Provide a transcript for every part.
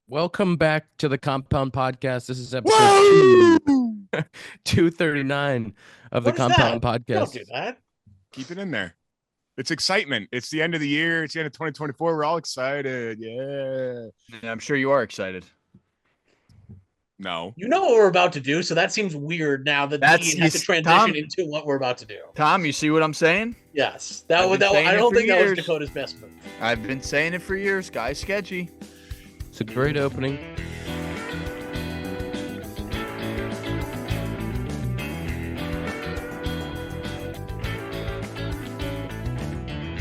Welcome back to the Compound Podcast. This is episode Whoa! 239 of the What is that? Compound Don't do Podcast. that. Keep it in there. It's excitement. It's the end of the year. It's the end of 2024. We're all excited. Yeah. Yeah, I'm sure you are excited. No. You know what we're about to do, so that seems weird now that Ian has to transition into what we're about to do. Tom, you see what I'm saying? Yes. I've been saying I it don't for think that was years. Dakota's best move. I've been saying it for years. Guy's sketchy. It's a great opening.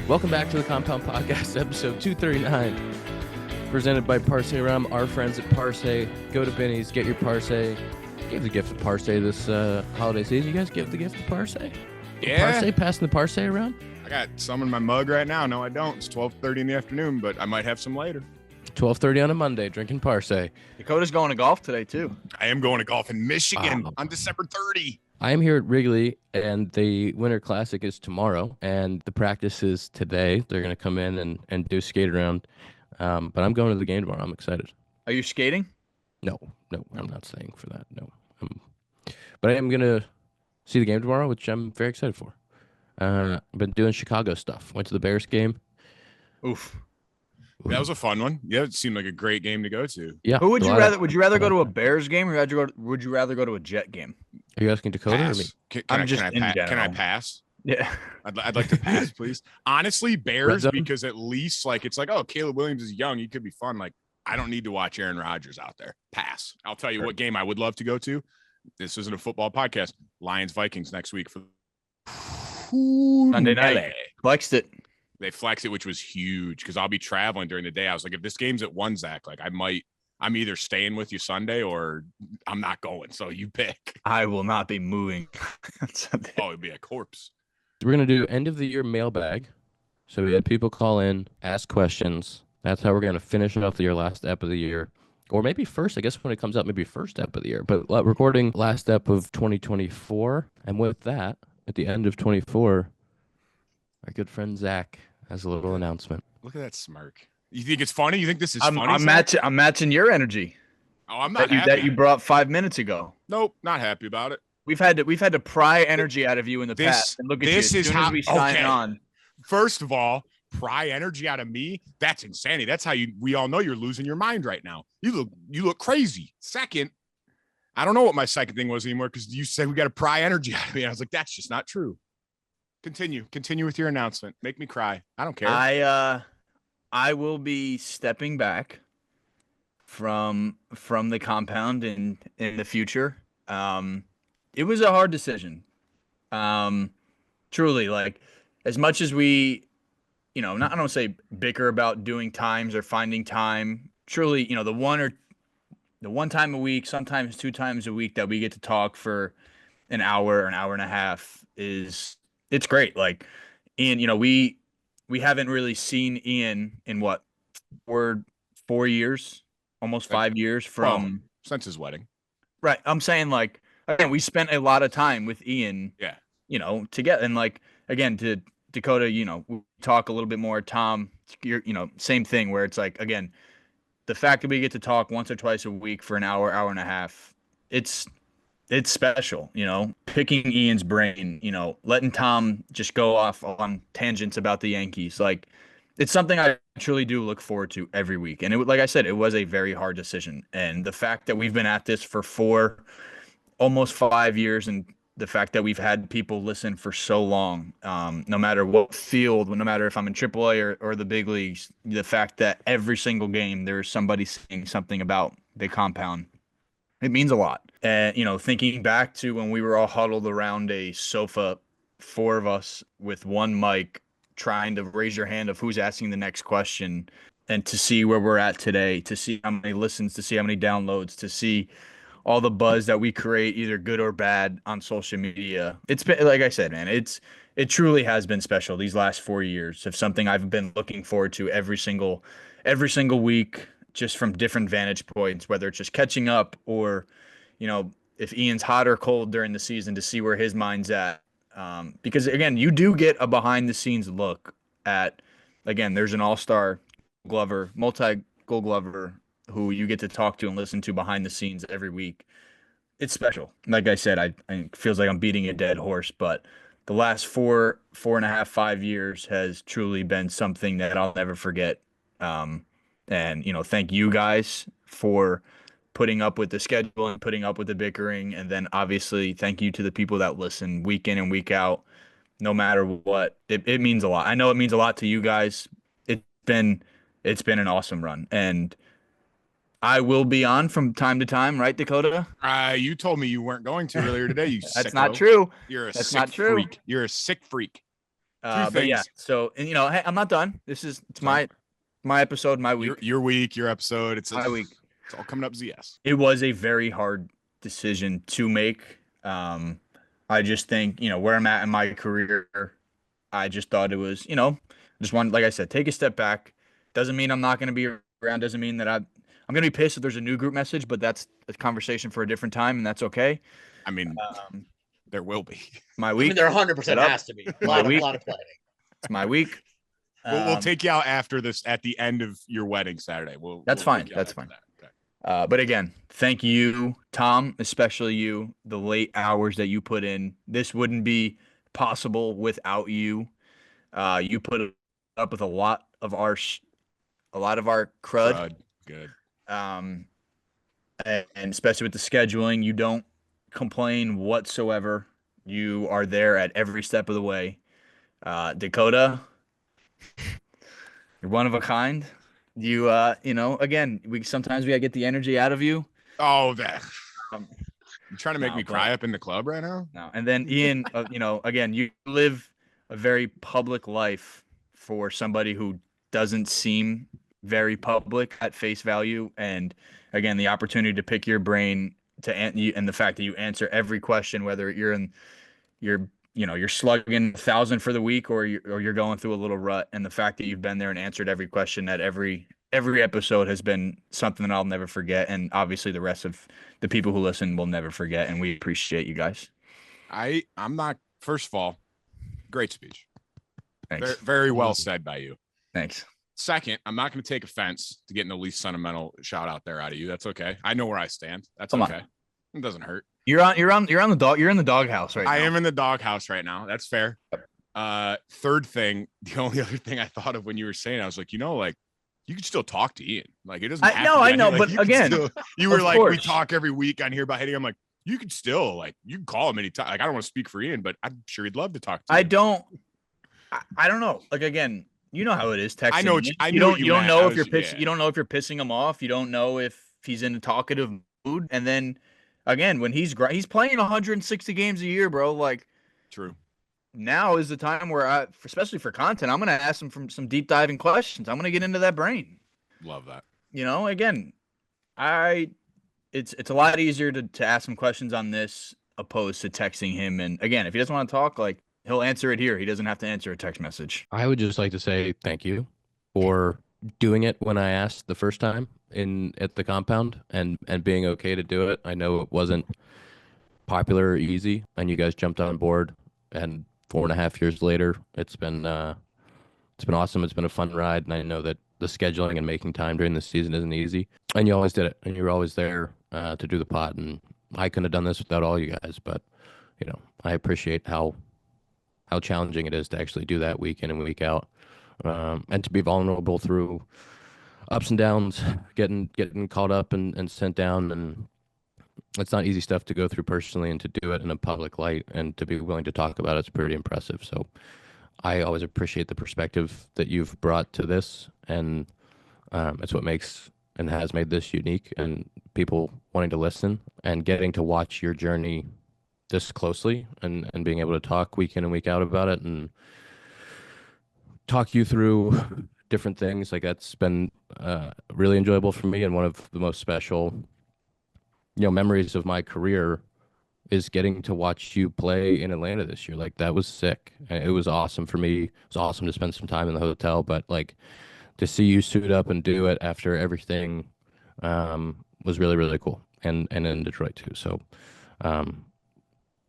Welcome back to the Compound Podcast, episode 239, presented by Parse Rum, our friends at Parse. Go to Benny's, get your Parse. Give the gift of Parse this holiday season. You guys give the gift of Parse? Yeah. Parse, passing the Parse around? I got some in my mug right now. No, I don't. It's 12:30 in the afternoon, but I might have some later. 12:30 on a Monday, drinking Parse. Dakota's going to golf today, too. I am going to golf in Michigan Wow. on December 30. I am here at Wrigley, and the Winter Classic is tomorrow, and the practice is today. They're going to come in and do skate around, but I'm going to the game tomorrow. I'm excited. Are you skating? No, I'm not staying for that. No, but I am going to see the game tomorrow, which I'm very excited for. I've been doing Chicago stuff. Went to the Bears game. Oof. That was a fun one. Yeah, it seemed like a great game to go to. Yeah. Who would a you lot of- rather? Would you rather go to a Bears game, or would you rather go to a Jet game? Are you asking Dakota or me? Pass. Can I'm I, just can, in I can I general. pass? Yeah. I'd like to pass, please. Honestly, Red Bears, zone? because at least like it's like, oh, Caleb Williams is young. He could be fun. Like, I don't need to watch Aaron Rodgers out there. Pass. I'll tell you what game I would love to go to. This isn't a football podcast. Lions Vikings next week for Sunday night. LA. Flexed it. They flexed it, which was huge because I'll be traveling during the day. I was like, if this game's at 1, Zach, like I'm either staying with you Sunday or I'm not going. So you pick. I will not be moving. Sunday. Oh, it'd be a corpse. We're going to do end of the year mailbag. So we had people call in, ask questions. That's how we're going to finish off your last ep of the year. Or maybe first, I guess when it comes out, maybe first ep of the year. But recording last ep of 2024. And with that, at the end of 24, our good friend Zack has a little announcement. Look at that smirk. You think it's funny? You think this is funny? I'm Zach? matching your energy Oh, I'm not that happy. you brought 5 minutes ago. Nope, not happy about it. We've had to pry energy out of you in the past. And look at this you. is As soon how- as we sign okay. on. First of all, pry energy out of me. That's insanity. That's how we all know you're losing your mind right now. You look crazy. Second, I don't know what my second thing was anymore because you said we got to pry energy out of me. And I was like, that's just not true. Continue with your announcement. Make me cry. I don't care. I will be stepping back from the compound in the future. It was a hard decision. Truly, like as much as we, I don't say bicker about doing times or finding time. Truly, the one time a week, sometimes 2 times a week that we get to talk for an hour and a half it's great. Like Ian, we haven't really seen Ian in what 4 years, almost 5 years from Since his wedding. right. I'm saying like again, we spent a lot of time with Ian. Yeah. Together and like again to Dakota, we talk a little bit more. Tom, you're same thing where it's like again, the fact that we get to talk once or twice a week for an hour and a half, it's special, picking Ian's brain, letting Tom just go off on tangents about the Yankees. Like it's something I truly do look forward to every week. And like I said, it was a very hard decision. And the fact that we've been at this for almost 5 years and the fact that we've had people listen for so long, no matter what field, no matter if I'm in AAA or the big leagues, the fact that every single game there's somebody saying something about the compound, it means a lot. And, thinking back to when we were all huddled around a sofa, 4 of us with one mic trying to raise your hand of who's asking the next question, and to see where we're at today, to see how many listens, to see how many downloads, to see all the buzz that we create, either good or bad, on social media. It's been, like I said, man, it truly has been special. These last 4 years of something I've been looking forward to every single week, just from different vantage points, whether it's just catching up or, if Ian's hot or cold during the season, to see where his mind's at. Because again, you do get a behind the scenes look at, again, there's an all-star Glover, multi-gold Glover, who you get to talk to and listen to behind the scenes every week. It's special. Like I said, I it feels like I'm beating a dead horse, but the last 4.5, 5 years has truly been something that I'll never forget. And thank you guys for putting up with the schedule and putting up with the bickering, and then obviously thank you to the people that listen week in and week out, no matter what. It means a lot. I know it means a lot to you guys. It's been an awesome run, and I will be on from time to time, right, Dakota? You told me you weren't going to earlier today. You That's sicko. not true. That's sick not true. Freak. You're a sick freak. But yeah, so and hey, I'm not done. It's my episode, my week. Your week, your episode. It's my week. It's all coming up ZS. It was a very hard decision to make. I just think, where I'm at in my career, I just thought it was, just one, like I said, take a step back. Doesn't mean I'm not going to be around. Doesn't mean that I'm going to be pissed if there's a new group message, but that's a conversation for a different time, and that's okay. I mean, there will be. My week. There 100% has to be. A lot of planning. It's my week. We'll take you out after this at the end of your wedding Saturday. That's fine. That's fine. Okay. But again, thank you, Tom, especially you, the late hours that you put in. This wouldn't be possible without you. You put up with a lot of our crud. Good. And especially with the scheduling, you don't complain whatsoever. You are there at every step of the way. Dakota, you're one of a kind. You again, sometimes we gotta get the energy out of you. Oh, that. You trying to make me cry up in the club right now? No. And then Ian, again, you live a very public life for somebody who doesn't seem very public at face value. And again, the opportunity to pick your brain and the fact that you answer every question, whether you're slugging 1,000 for the week or you're going through a little rut, and the fact that you've been there and answered every question at every episode has been something that I'll never forget. And obviously the rest of the people who listen will never forget. And we appreciate you guys. I'm not, first of all, great speech. Thanks. Very, very well said by you. Thanks. Second, I'm not going to take offense to getting the least sentimental shout out there out of you. That's okay. I know where I stand. That's okay. It doesn't hurt. You're in the doghouse right now. I am in the doghouse right now. That's fair. Third thing, the only other thing I thought of when you were saying, I was like, you could still talk to Ian. Like, it doesn't have to be I know, like, but again, you were like, we talk every week on here about hitting. I'm like, you could still you can call him anytime. Like, I don't want to speak for Ian, but I'm sure he'd love to talk to you. I don't know. Like, again, you know how it is texting. I know. You don't know if you're pitching. Yeah. You don't know if you're pissing him off. You don't know if he's in a talkative mood. And then again, when he's playing 160 games a year, bro. Like, true. Now is the time where especially for content, I'm gonna ask him some deep diving questions. I'm gonna get into that brain. Love that. Again, it's a lot easier to ask him questions on this opposed to texting him. And again, if he doesn't want to talk, like, he'll answer it here. He doesn't have to answer a text message. I would just like to say thank you for doing it when I asked the first time at the compound and being okay to do it. I know it wasn't popular or easy, and you guys jumped on board. And 4.5 years later, it's been awesome. It's been a fun ride, and I know that the scheduling and making time during the season isn't easy. And you always did it, and you were always there to do the pod. And I couldn't have done this without all you guys, but I appreciate how challenging it is to actually do that week in and week out, and to be vulnerable through ups and downs, getting caught up and sent down. And it's not easy stuff to go through personally, and to do it in a public light and to be willing to talk about it's pretty impressive. So I always appreciate the perspective that you've brought to this, and it's what makes and has made this unique, and people wanting to listen and getting to watch your journey this closely, and being able to talk week in and week out about it and talk you through different things. Like, that's been really enjoyable for me, and one of the most special memories of my career is getting to watch you play in Atlanta this year. Like, that was sick. It was awesome for me. It was awesome to spend some time in the hotel, but like, to see you suit up and do it after everything was really, really cool. And in Detroit too. So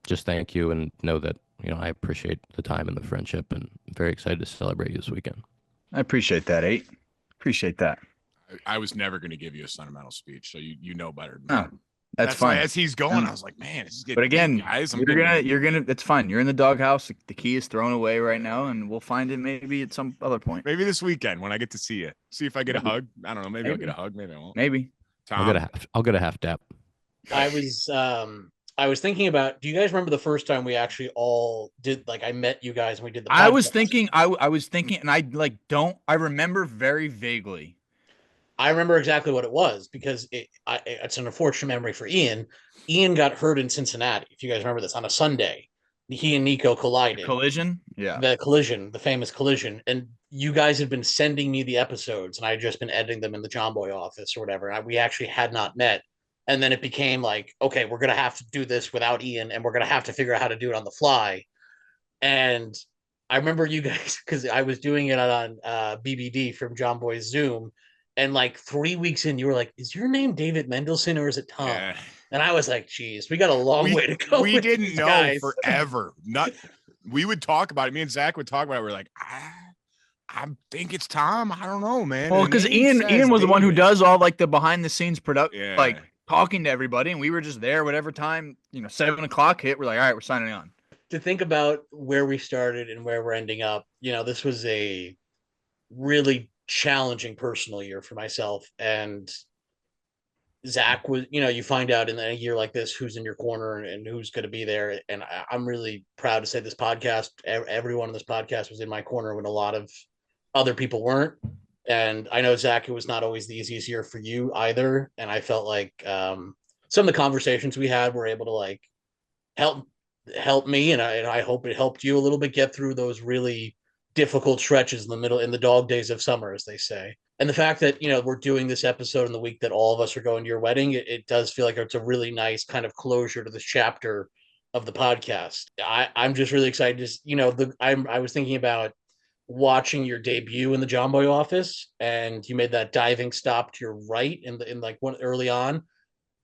just thank you, and know that, I appreciate the time and the friendship, and I'm very excited to celebrate you this weekend. I appreciate that, Appreciate that. I was never going to give you a sentimental speech, so you know better than that. That's fine. Why, as he's going, I was like, man, this is getting but again, deep, guys. you're gonna. It's fine. You're in the doghouse. The key is thrown away right now, and we'll find it maybe at some other point. Maybe this weekend when I get to see you. See if I get a hug. I don't know. Maybe I'll get a hug. Maybe I won't. Maybe. Tom? I'll get a half dap. I was thinking about. Do you guys remember the first time we actually all did? Like, I met you guys and we did the podcast? I was thinking, and I remember very vaguely. I remember exactly what it was because it's an unfortunate memory for Ian. Ian got hurt in Cincinnati. If you guys remember this, on a Sunday, he and Nico collided. Collision? Yeah. The famous collision. And you guys had been sending me the episodes and I had just been editing them in the John Boy office or whatever. We actually had not met. And then it became like, okay, we're going to have to do this without Ian and we're going to have to figure out how to do it on the fly. And I remember you guys, because I was doing it on BBD from John Boy's Zoom. And like 3 weeks in, you were like, is your name David Mendelsohn or is it Tom? Yeah. And I was like, geez, we got a long way to go. We didn't know guys. forever. We would talk about it. Me and Zach would talk about it. We're like, I think it's Tom. I don't know, man. Well, because Ian was the one who does all like the behind the scenes production, like talking to everybody. And we were just there, whatever time, 7 o'clock hit. We're like, all right, we're signing on. To think about where we started and where we're ending up, this was a really challenging personal year for myself, and Zack was, you find out in a year like this who's in your corner and who's going to be there. And I'm really proud to say this podcast, everyone on this podcast was in my corner when a lot of other people weren't. And I know, Zack, it was not always the easiest year for you either. And I felt like some of the conversations we had were able to like help me, and I hope it helped you a little bit get through those really difficult stretches in the dog days of summer, as they say. And the fact that, we're doing this episode in the week that all of us are going to your wedding, it does feel like it's a really nice kind of closure to this chapter of the podcast. I'm just really excited. I was thinking about watching your debut in the John Boy office, and you made that diving stop to your right in like one early on.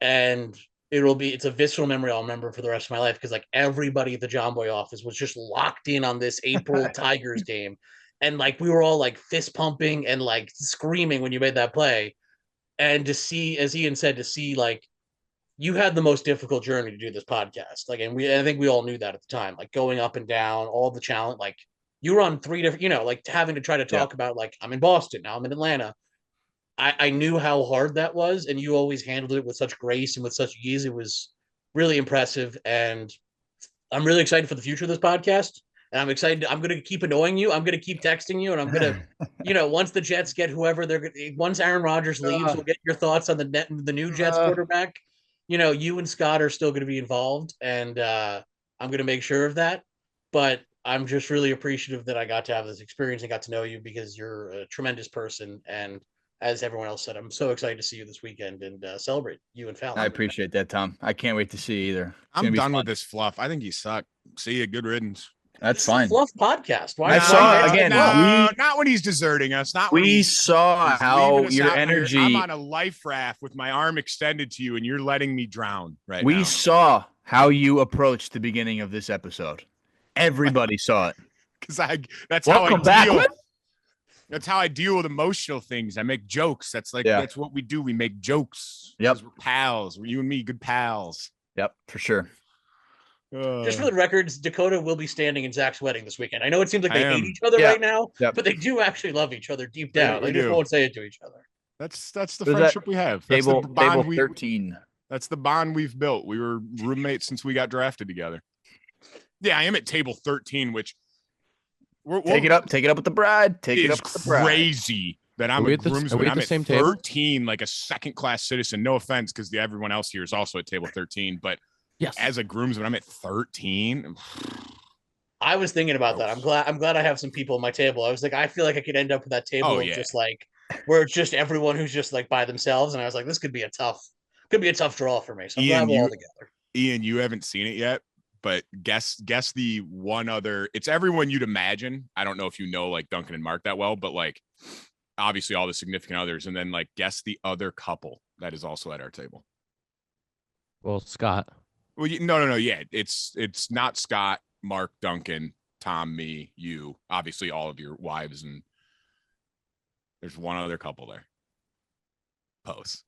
And it's a visceral memory I'll remember for the rest of my life, because like everybody at the John Boy office was just locked in on this April Tigers game. And like, we were all like fist pumping and like screaming when you made that play. And to see, as Ian said, like, you had the most difficult journey to do this podcast. Like, and I think we all knew that at the time, like going up and down, all the challenge, like you were on 3 different, like having to try to talk about like, I'm in Boston, now I'm in Atlanta. I knew how hard that was, and you always handled it with such grace and with such ease. It was really impressive, and I'm really excited for the future of this podcast. And I'm excited. I'm going to keep annoying you. I'm going to keep texting you, and I'm going to, once the Jets get whoever once Aaron Rodgers leaves, we'll get your thoughts on the new Jets quarterback. You and Scott are still going to be involved, and I'm going to make sure of that. But I'm just really appreciative that I got to have this experience and got to know you, because you're a tremendous person. And as everyone else said, I'm so excited to see you this weekend and celebrate you and Fallon. I appreciate that, Tom. I can't wait to see you either. I'm done with this fluff. I think you suck. See you. Good riddance. That's fine. Fluff podcast. Why? I saw again. Not when he's deserting us. Not when we saw how your energy. I'm on a life raft with my arm extended to you, and you're letting me drown right now. We saw how you approached the beginning of this episode. Everybody saw it. Because that's Welcome how I back. deal. That's how I deal with emotional things. I make jokes. That's what we do. We make jokes. Yep. We're pals. We're you and me, good pals. Yep, for sure. Just for the records, Dakota will be standing in Zach's wedding this weekend. I know it seems like they hate each other right now, but they do actually love each other deep down. They just won't say it to each other. That's the friendship we have. That's table, the bond table 13. That's the bond we've built. We were roommates since we got drafted together. Yeah, I am at table 13, which take it up with the bride. Take it up with the bride. Crazy that I'm a groomsman. I'm at same 13, like a second-class citizen. No offense, because everyone else here is also at table 13, but yes, as a groomsman, I'm at 13. I was thinking about that. I'm glad I have some people at my table. I was like, I feel like I could end up with that table just like where it's just everyone who's just like by themselves. And I was like, this could be a tough draw for me. So I'm glad we're all together. Ian, you haven't seen it yet, but guess the one other. It's everyone you'd imagine. I don't know if you know like Duncan and Mark that well, but like obviously all the significant others, and then like guess the other couple that is also at our table. Well, Scott. Well, no. Yeah, it's not Scott, Mark, Duncan, Tom, me, you. Obviously, all of your wives, and there's one other couple there. Pose.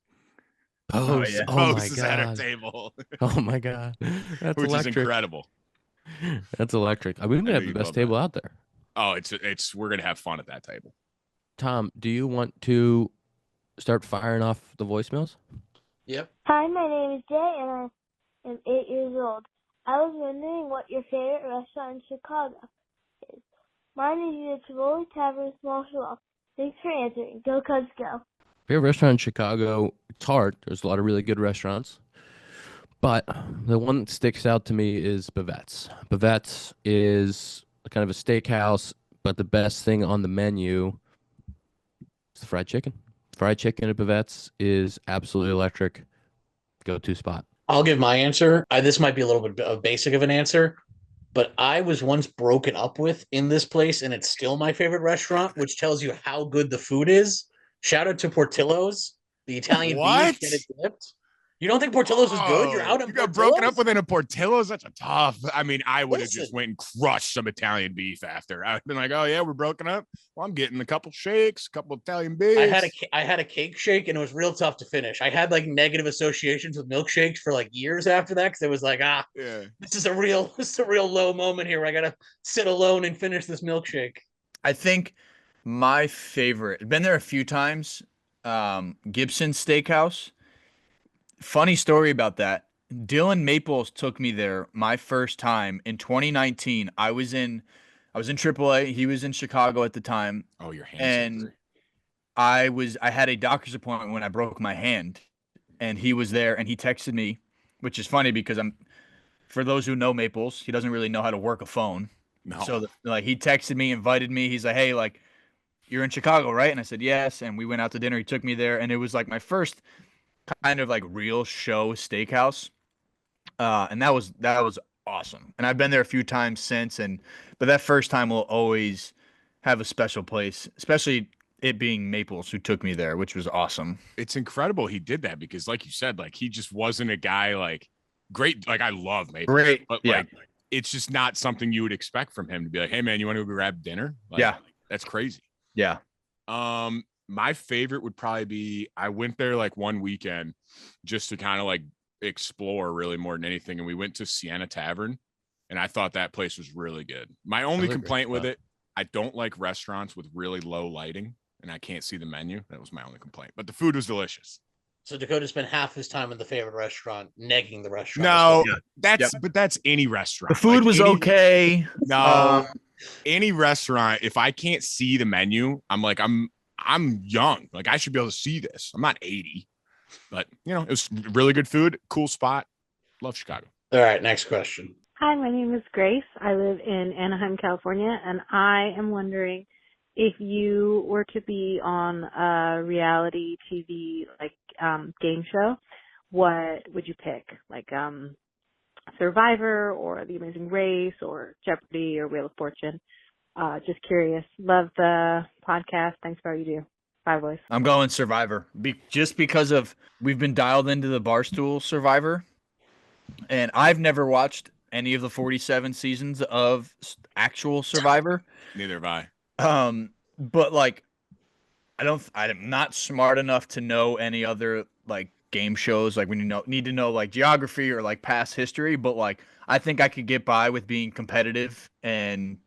Pose. yeah. Oh my Pose is at our god. table, Oh my god. That's which is electric. incredible. That's electric. I mean, we know have the you'd best love table that. out there. Oh, we're gonna have fun at that table. Tom, do you want to start firing off the voicemails? Yep. Hi, my name is Jay, and I am 8 years old. I was wondering what your favorite restaurant in Chicago is. Mine is either Tivoli Tavern, Small Shop. Thanks for answering. Go Cubs, go. Favorite restaurant in Chicago, it's hard. There's a lot of really good restaurants. But the one that sticks out to me is Bavette's. Bavette's is kind of a steakhouse, but the best thing on the menu is the fried chicken. Fried chicken at Bavette's is absolutely electric. Go-to spot. I'll give my answer. This might be a little bit of basic of an answer, but I was once broken up with in this place, and it's still my favorite restaurant, which tells you how good the food is. Shout out to Portillo's, the Italian What? beef, get it dipped. You don't think Portillo's is good? You're out on You got Portillo's? broken up within a Portillo's? That's a tough. I mean, I would have just Listen. went and crushed some Italian beef after. I've been like, oh yeah, we're broken up. Well, I'm getting a couple shakes, a couple Italian beefs. I had a cake shake, and it was real tough to finish. I had like negative associations with milkshakes for like years after that, because it was like, yeah. this is a real low moment here where I gotta sit alone and finish this milkshake. I think my favorite, been there a few times, Gibson Steakhouse. Funny story about that. Dylan Maples took me there my first time in 2019. I was in AAA. He was in Chicago at the time. Oh, your hands. And I had a doctor's appointment when I broke my hand, and he was there, and he texted me, which is funny because for those who know Maples, he doesn't really know how to work a phone. No. So he texted me, invited me. He's like, hey, like, you're in Chicago, right? And I said, yes. And we went out to dinner. He took me there, and it was like my first kind of like real show steakhouse. And that was awesome. And I've been there a few times since, but that first time will always have a special place, especially it being Maples who took me there, which was awesome. It's incredible he did that because, like you said, like he just wasn't a guy like great. Like I love Maples, Great, but yeah. like it's just not something you would expect from him to be like, hey man, you want to go grab dinner? Like, Yeah. That's crazy. Yeah. My favorite would probably be I went there like one weekend just to kind of like explore really more than anything. And we went to Sienna Tavern, and I thought that place was really good. My only complaint with it, I don't like restaurants with really low lighting, and I can't see the menu. That was my only complaint. But the food was delicious. So Dakota spent half his time in the favorite restaurant, negging the restaurant. No, Yeah. that's any restaurant. The food Like, was okay. No, any restaurant. If I can't see the menu, I'm like, I'm young. Like I should be able to see this. I'm not 80, but it was really good food. Cool spot. Love Chicago. All right, next question. Hi, my name is Grace. I live in Anaheim, California, and I am wondering if you were to be on a reality TV game show, what would you pick? Like Survivor or The Amazing Race or Jeopardy or Wheel of Fortune? Just curious. Love the podcast. Thanks for all you do. Bye, boys. I'm going Survivor. Just because we've been dialed into the Barstool Survivor, and I've never watched any of the 47 seasons of actual Survivor. Neither have I. But like, I'm not smart enough to know any other like game shows. Like when you need to know like geography or like past history. But like, I think I could get by with being competitive and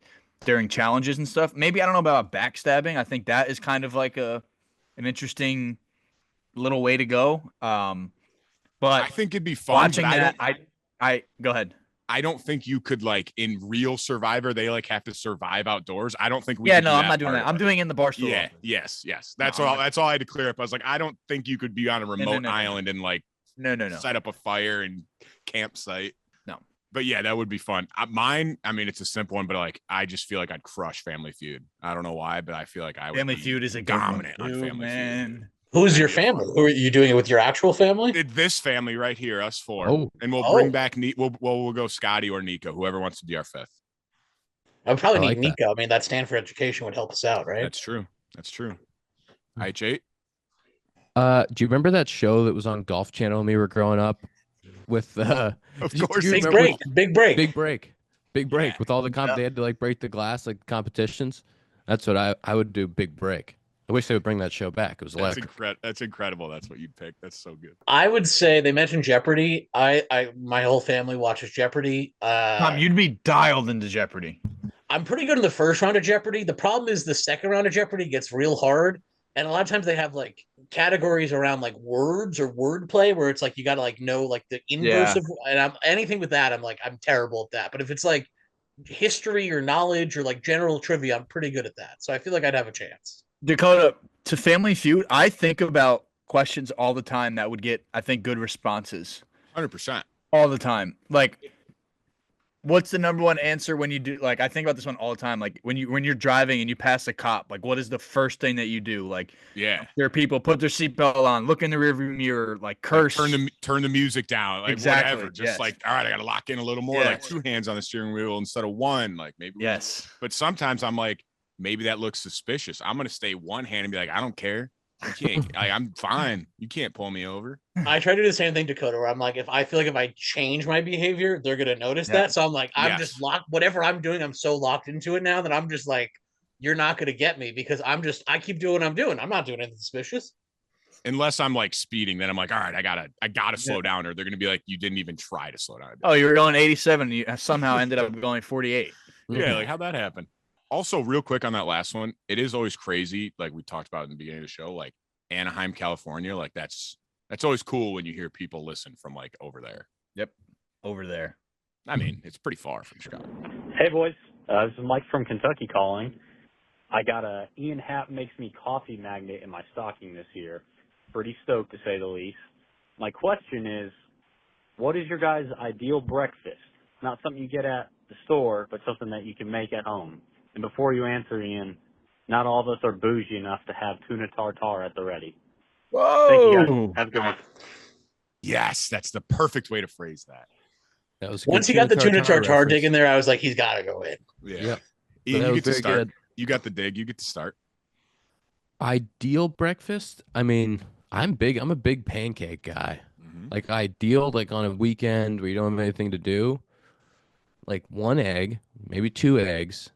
during challenges and stuff. Maybe I don't know about backstabbing. I think that is kind of like an interesting little way to go. But I think it'd be fun. Watching that, I go ahead. I don't think you could like in real Survivor. They like have to survive outdoors. I don't think we. Yeah, could no, do I'm not doing that. I'm doing it in the Barstool. Yeah, office. yes. That's all. That's all I had to clear up. I was like, I don't think you could be on a remote island and like no. set up a fire and campsite. No. But yeah, that would be fun. Mine, I mean, it's a simple one, but like I just feel like I'd crush Family Feud. I don't know why, but I feel like I would. Family Feud is a dominant good one on too, Family man. Who's your family? Who are you doing it with? Your actual family? This family right here, us four. Oh. And we'll bring back we'll go Scotty or Nico, whoever wants to be our fifth. I would probably I need like Nico. I mean, that Stanford education would help us out, right? That's true. IH8. Do you remember that show that was on Golf Channel when we were growing up with Of course. Big break. Big break with all the they had to like break the glass like competitions. That's what I would do. Big break. I wish they would bring that show back. It was electric. That's incredible. That's what you picked. That's so good. I would say they mentioned Jeopardy. My whole family watches Jeopardy. Tom, you'd be dialed into Jeopardy. I'm pretty good in the first round of Jeopardy. The problem is the second round of Jeopardy gets real hard. And a lot of times they have like categories around like words or wordplay where it's like you gotta like know like the inverse of, and anything with that, I'm terrible at that. But if it's like history or knowledge or like general trivia, I'm pretty good at that. So I feel like I'd have a chance. Dakota, to Family Feud, I think about questions all the time that would get, I think, good responses. 100%. All the time. Like, what's the number one answer when you do, like, I think about this one all the time. Like, when you're driving and you pass a cop, like, what is the first thing that you do? Like, yeah, there are people put their seatbelt on, look in the rearview mirror, like curse. Like turn the music down, like exactly, whatever. Just like, all right, I got to lock in a little more, like 2 hands on the steering wheel instead of 1, like maybe. Yes. But sometimes I'm like, maybe that looks suspicious. I'm going to stay one hand and be like, I don't care. You can't, I'm fine. You can't pull me over. I try to do the same thing, Dakota, where I'm like, if I feel like if I change my behavior, they're going to notice that. So I'm like, I'm just locked. Whatever I'm doing, I'm so locked into it now that I'm just like, you're not going to get me because I keep doing what I'm doing. I'm not doing anything suspicious. Unless I'm like speeding, then I'm like, all right, I gotta slow down, or they're gonna be like, you didn't even try to slow down. Oh, you were going 87. You somehow ended up going 48. Yeah, like how'd that happen? Also, real quick on that last one, it is always crazy, like we talked about in the beginning of the show, like Anaheim, California, like that's always cool when you hear people listen from like over there. Yep, over there. I mean, it's pretty far from Chicago. Hey, boys. This is Mike from Kentucky calling. I got a Ian Happ Makes Me Coffee magnet in my stocking this year. Pretty stoked, to say the least. My question is, what is your guys' ideal breakfast? Not something you get at the store, but something that you can make at home. And before you answer, Ian, not all of us are bougie enough to have tuna tartare at the ready. Whoa! Thank you, guys. Have a good one. Yes, that's the perfect way to phrase that. That was once he got the tuna tartare dig in there, I was like, he's got to go in. Yeah. Yep. Ian, That you was get to very start. good. You got the dig. You get to start. Ideal breakfast? I mean, I'm a big pancake guy. Like ideal, like on a weekend where you don't have anything to do, like 1 egg, maybe 2 eggs,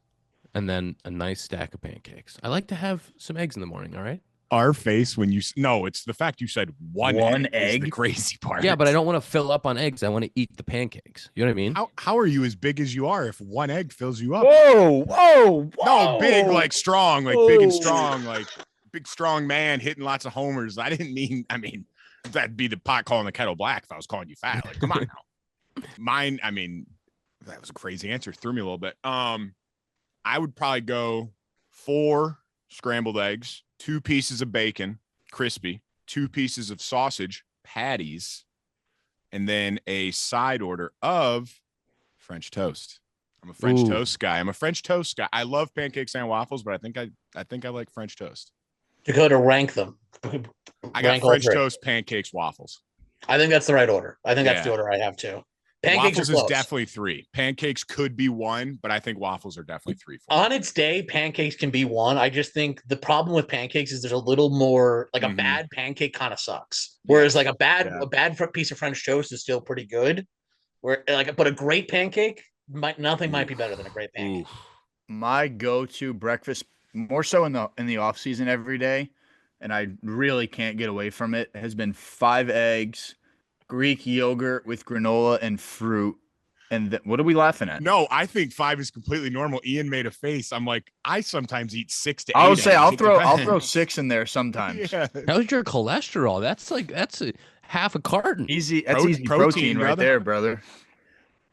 and then a nice stack of pancakes. I like to have some eggs in the morning. All right. Our face when you no, it's the fact you said one egg. Is the crazy part. Yeah, but I don't want to fill up on eggs. I want to eat the pancakes. You know what I mean? How are you as big as you are if 1 egg fills you up? Whoa! No, big like strong, like big and strong, like big strong man hitting lots of homers. I didn't mean. I mean, that'd be the pot calling the kettle black if I was calling you fat. Like, come on now. Mine. I mean, that was a crazy answer. Threw me a little bit. I would probably go 4 scrambled eggs, 2 pieces of bacon, crispy, 2 pieces of sausage, patties, and then a side order of French toast. I'm a French toast guy. I love pancakes and waffles, but I think I like French toast. Dakota, rank them. I got French toast, pancakes, waffles. I think that's the right order. I think that's the order I have too. Pancakes waffles is definitely 3. Pancakes could be 1, but I think waffles are definitely 3. On its day, pancakes can be 1. I just think the problem with pancakes is there's a little more like a bad pancake kind of sucks. Whereas like a bad piece of French toast is still pretty good. But a great pancake nothing might be better than a great pancake. My go-to breakfast, more so in the off season every day, and I really can't get away from it, has been 5 eggs, Greek yogurt with granola and fruit. And what are we laughing at? No, I think 5 is completely normal. Ian made a face. I'm like, I sometimes eat 6 to 8. I would say I'll throw 6 in there sometimes. Yeah. How's your cholesterol? That's a half a carton. Easy. That's easy protein right there, brother.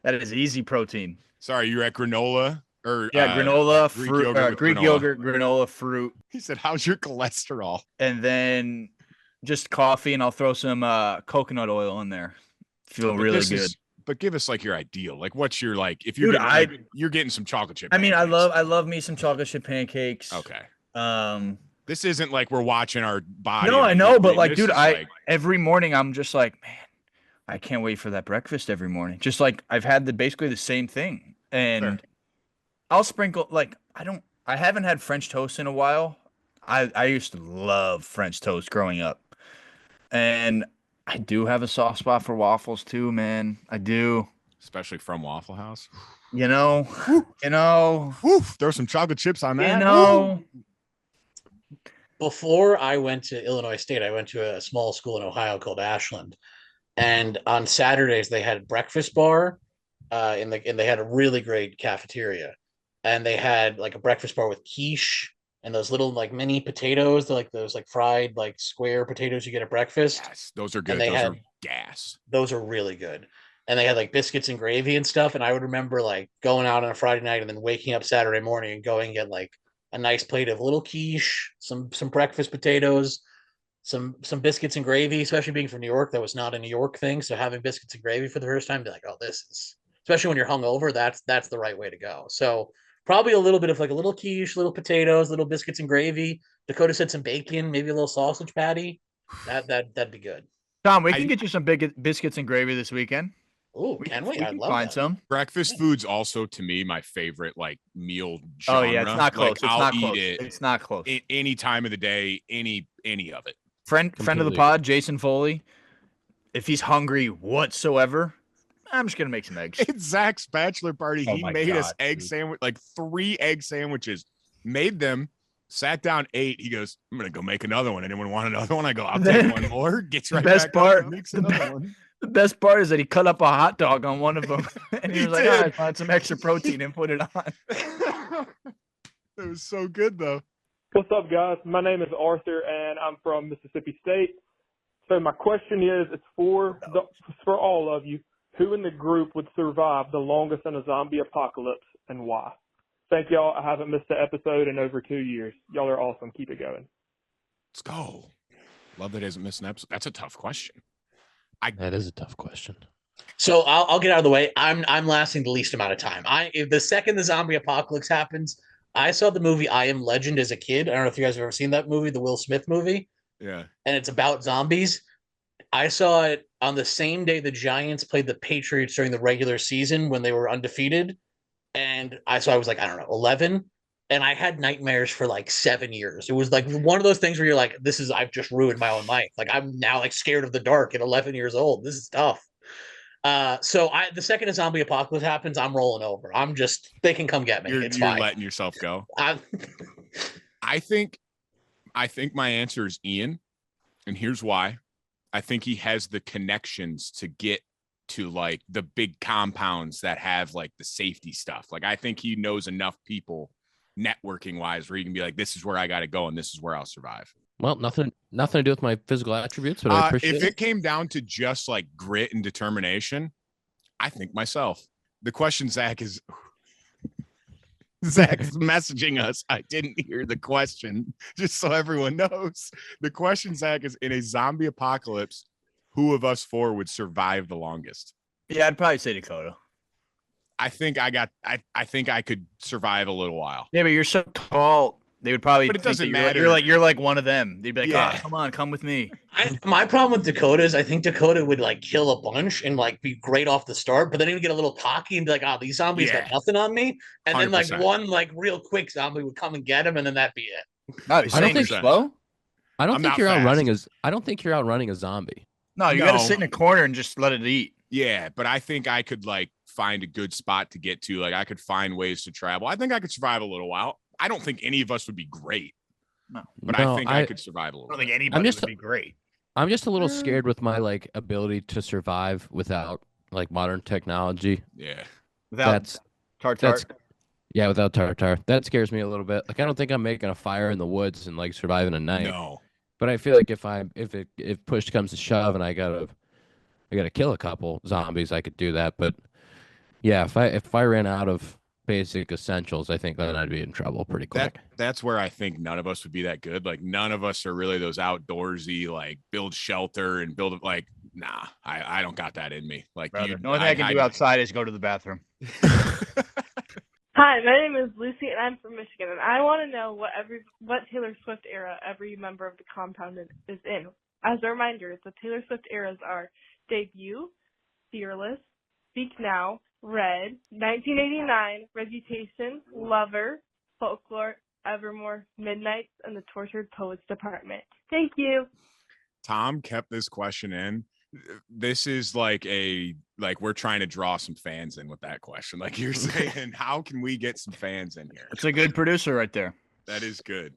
That is easy protein. Sorry, you're at granola or granola, Greek fruit, yogurt, Greek yogurt, granola, fruit. He said, "How's your cholesterol?" And then just coffee, and I'll throw some coconut oil in there. Feel really good. But give us like your ideal. Like, what's your like? If you're getting some chocolate chip. I mean, I love me some chocolate chip pancakes. Okay. This isn't like we're watching our body. No, I know, but like, dude, every morning I'm just like, man, I can't wait for that breakfast every morning. Just like I've had basically the same thing, and I'll sprinkle like I haven't had French toast in a while. I used to love French toast growing up, and I do have a soft spot for waffles too, man. I do, especially from Waffle House. You know, throw some chocolate chips on that. You know, before I went to Illinois State, I went to a small school in Ohio called Ashland, and on Saturdays they had breakfast bar, and they had a really great cafeteria, and they had like a breakfast bar with quiche and those little like mini potatoes, like those like fried like square potatoes you get at breakfast, Yes, those are and good. they Those had are gas. those are really good. And they had like biscuits and gravy and stuff. And I would remember like going out on a Friday night and then waking up Saturday morning and going and get like a nice plate of little quiche, some breakfast potatoes, some biscuits and gravy, especially being from New York. That was not a New York thing. So having biscuits and gravy for the first time, be like, oh, this is, especially when you're hungover, that's the right way to go. So probably a little bit of like a little quiche, little potatoes, little biscuits and gravy. Dakota said some bacon, maybe a little sausage patty. That'd be good. Tom, we can I- get you some big biscuits and gravy this weekend. Oh, can we? I'd can love find that. some. Breakfast food's also to me my favorite like meal Oh genre. yeah, it's not close. Like, It's I'll not eat close. it It's not close. any time of the day, any of it. Friend of the Completely pod, Jason Foley. If he's hungry whatsoever, I'm just gonna make some eggs. It's Zach's bachelor party. Oh He my made us God, egg dude. sandwich, like 3 egg sandwiches. Made them, sat down, ate. He goes, "I'm gonna go make another one. Anyone want another one?" I go, "I'll take one more." Gets right best back up part- and makes the another be- one. The best part is that he cut up a hot dog on one of them, and he He was like, did. "All right, find some extra protein and put it on." It was so good though. What's up, guys? My name is Arthur, and I'm from Mississippi State. So my question is, it's for all of you. Who in the group would survive the longest in a zombie apocalypse, and why? Thank y'all. I haven't missed an episode in over 2 years. Y'all are awesome. Keep it going. Let's go. Love that he hasn't missed an episode. That's a tough question. That is a tough question. So I'll get out of the way. I'm lasting the least amount of time. If the second the zombie apocalypse happens, I saw the movie I Am Legend as a kid. I don't know if you guys have ever seen that movie, the Will Smith movie, Yeah. and it's about zombies. I saw it on the same day the Giants played the Patriots during the regular season when they were undefeated. And I was like, I don't know, 11. And I had nightmares for like 7 years. It was like one of those things where you're like, I've just ruined my own life. Like I'm now like scared of the dark at 11 years old. This is tough. So the second a zombie apocalypse happens, I'm rolling over. They can come get me. You're It's fine. letting yourself go. I'm- I think my answer is Ian, and here's why. I think he has the connections to get to like the big compounds that have like the safety stuff. Like I think he knows enough people networking wise where he can be like, this is where I got to go and this is where I'll survive. Well, nothing to do with my physical attributes, but I appreciate if it came down to just like grit and determination, I think myself. The question, Zach, is Zach's messaging us. I didn't hear the question, just so everyone knows. The question, Zach, is in a zombie apocalypse, who of us 4 would survive the longest? Yeah, I'd probably say Dakota. I think I think I could survive a little while. Yeah, but you're so tall. They would probably. But it think doesn't that matter. You're like one of them. They'd be like, Yeah. "Oh, come on, come with me." My problem with Dakota is I think Dakota would like kill a bunch and like be great off the start, but then he would get a little cocky and be like, "Oh, these zombies got Yeah. nothing on me," and then like 100%. one like real quick zombie would come and get him, and then that'd be it. No, he's I don't saying you're think- slow. I don't I'm think not you're fast. outrunning I don't think you're outrunning a zombie. No, you got to No. sit in a corner and just let it eat. Yeah, but I think I could like find a good spot to get to. Like I could find ways to travel. I think I could survive a little while. I don't think any of us would be great, No, but No, I think I could survive a I little don't bit. think anybody just- would be great. I'm just a little scared with my like ability to survive without like modern technology. Yeah. Without That's tartar. yeah, without tartar. That scares me a little bit. Like I don't think I'm making a fire in the woods and like surviving a night. No. But I feel like if push comes to shove and I gotta kill a couple zombies, I could do that. But yeah, if I ran out of basic essentials, I think then I'd be in trouble pretty quick. That's where I think none of us would be that good. Like none of us are really those outdoorsy, like build shelter and build like, nah, I don't got that in me. Like Brother. you, The only thing I can do outside is go to the bathroom. Hi, my name is Lucy, and I'm from Michigan, and I want to know what Taylor Swift era every member of the Compound is in. As a reminder, the Taylor Swift eras are Debut, Fearless, Speak Now, Red, 1989, Reputation, Lover, Folklore, Evermore, Midnights, and the Tortured Poets Department. Thank you. Tom kept this question in. This is like we're trying to draw some fans in with that question. Like you're saying, how can we get some fans in here? It's a good producer right there. That is good.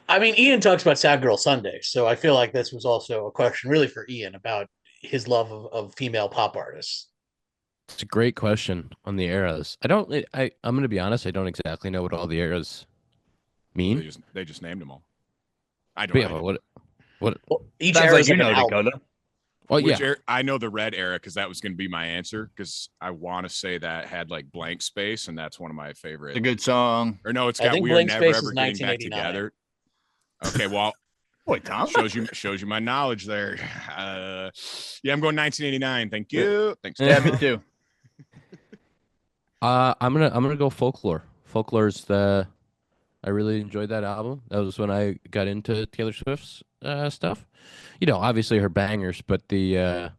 I mean, Ian talks about Sad Girl Sunday, so I feel like this was also a question really for Ian about his love of female pop artists. It's a great question on the eras. I'm gonna be honest, I don't exactly know what all the eras mean. They just named them all. I But don't. yeah, what Well, each Sounds era like is you like an know, album. Dakota. well Which yeah. I know the red era because that was going to be my answer because I want to say that had like blank space and that's one of my favorite. It's a good song. Or no, it's I got think We Are Blank Never Space Ever is Getting Back 1989. Together. Okay, well, Boy, Tom. shows you my knowledge there. Yeah, I'm going 1989. Thank you. Thanks. Yeah, Tom. me too. I'm gonna go Folklore. Folklore's the I really enjoyed that album. That was when I got into Taylor Swift's stuff. You know, obviously her bangers, but the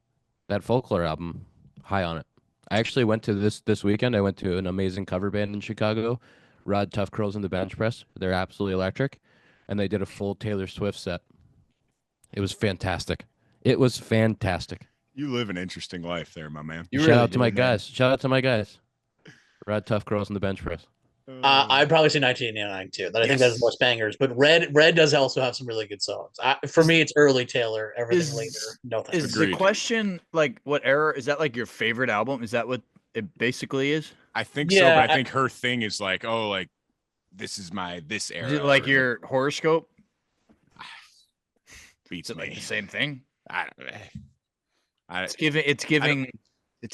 that Folklore album, high on it. I actually went to this weekend. I went to an amazing cover band in Chicago, Rod Tough Curls and the Bench Press. They're absolutely electric, and they did a full Taylor Swift set. It was fantastic. It was fantastic. You live an interesting life there, my man. You Shout really out to do, my man. guys. Shout out to my guys. Rod Tough Curls and the Bench Press. I'd probably say 1989 too. That I think Yes. that's most bangers. But Red does also have some really good songs. For me, it's early Taylor. Everything later, no thanks. Is Agreed. the question like what era? Is that like your favorite album? Is that what it basically is? I think so, Yeah, but I think her thing is like, oh, like this is this era. Is it like or your horoscope? beats Is it like me. the same thing? I It's giving.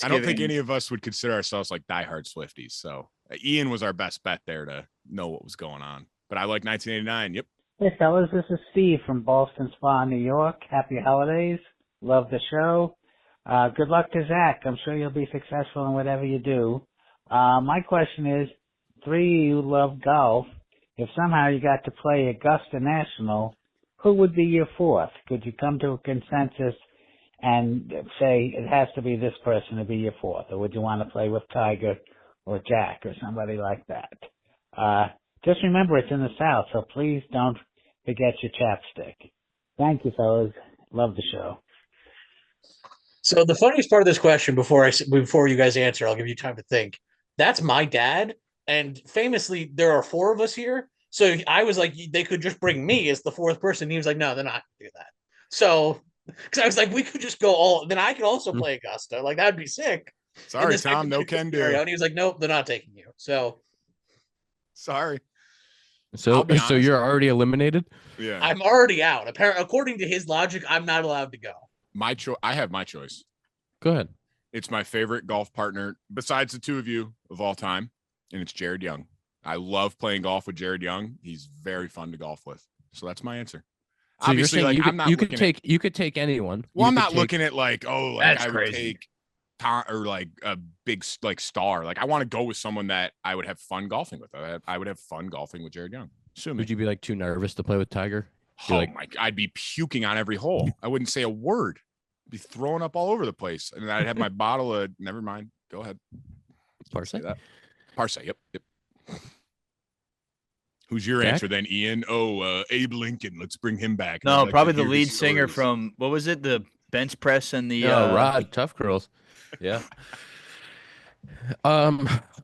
I don't think any of us would consider ourselves like diehard Swifties. So Ian was our best bet there to know what was going on. But I like 1989. Yep. Hey fellas, this is Steve from Boston Spa, New York. Happy holidays. Love the show. Good luck to Zack. I'm sure you'll be successful in whatever you do. My question is, three of you love golf. If somehow you got to play Augusta National, who would be your fourth? Could you come to a consensus and say it has to be this person to be your fourth? Or would you want to play with Tiger or Jack or somebody like that? Just remember it's in the South, so please don't forget your chapstick. Thank you, fellas. Love the show. So the funniest part of this question, before you guys answer, I'll give you time to think. That's my dad, and famously, there are four of us here. So I was like, they could just bring me as the fourth person. He was like, no, they're not gonna do that. So, because I was like, we could just go all. Then I could also play Augusta. Like that'd be sick. Sorry, Tom. No can do. And he was like, nope, they're not taking you. So sorry. So you're already eliminated? Yeah. I'm already out. Apparently, according to his logic, I'm not allowed to go. I have my choice. Go ahead. It's my favorite golf partner besides the two of you of all time, and it's Jared Young. I love playing golf with Jared Young. He's very fun to golf with. So that's my answer. So Obviously, you're saying like I'm not you could take anyone. Well, I'm You could not take- looking at like, oh, like That's I would crazy. take Tom or like a big like star. Like I want to go with someone that I would have fun golfing with. I would have fun golfing with Jared Young. Sue me. Would you be like too nervous to play with Tiger? Oh like- my! I'd be puking on every hole. I wouldn't say a word. I'd be throwing up all over the place, and I'd have my bottle of. Never mind. Go ahead. Parse? Parse. Yep. Who's your Jack? answer then, Ian? Oh, Abe Lincoln. Let's bring him back. I'd No, like to probably the hear lead his singer stories. from what was it? The bench press and the Yeah, Rod Tough Curls. Yeah. I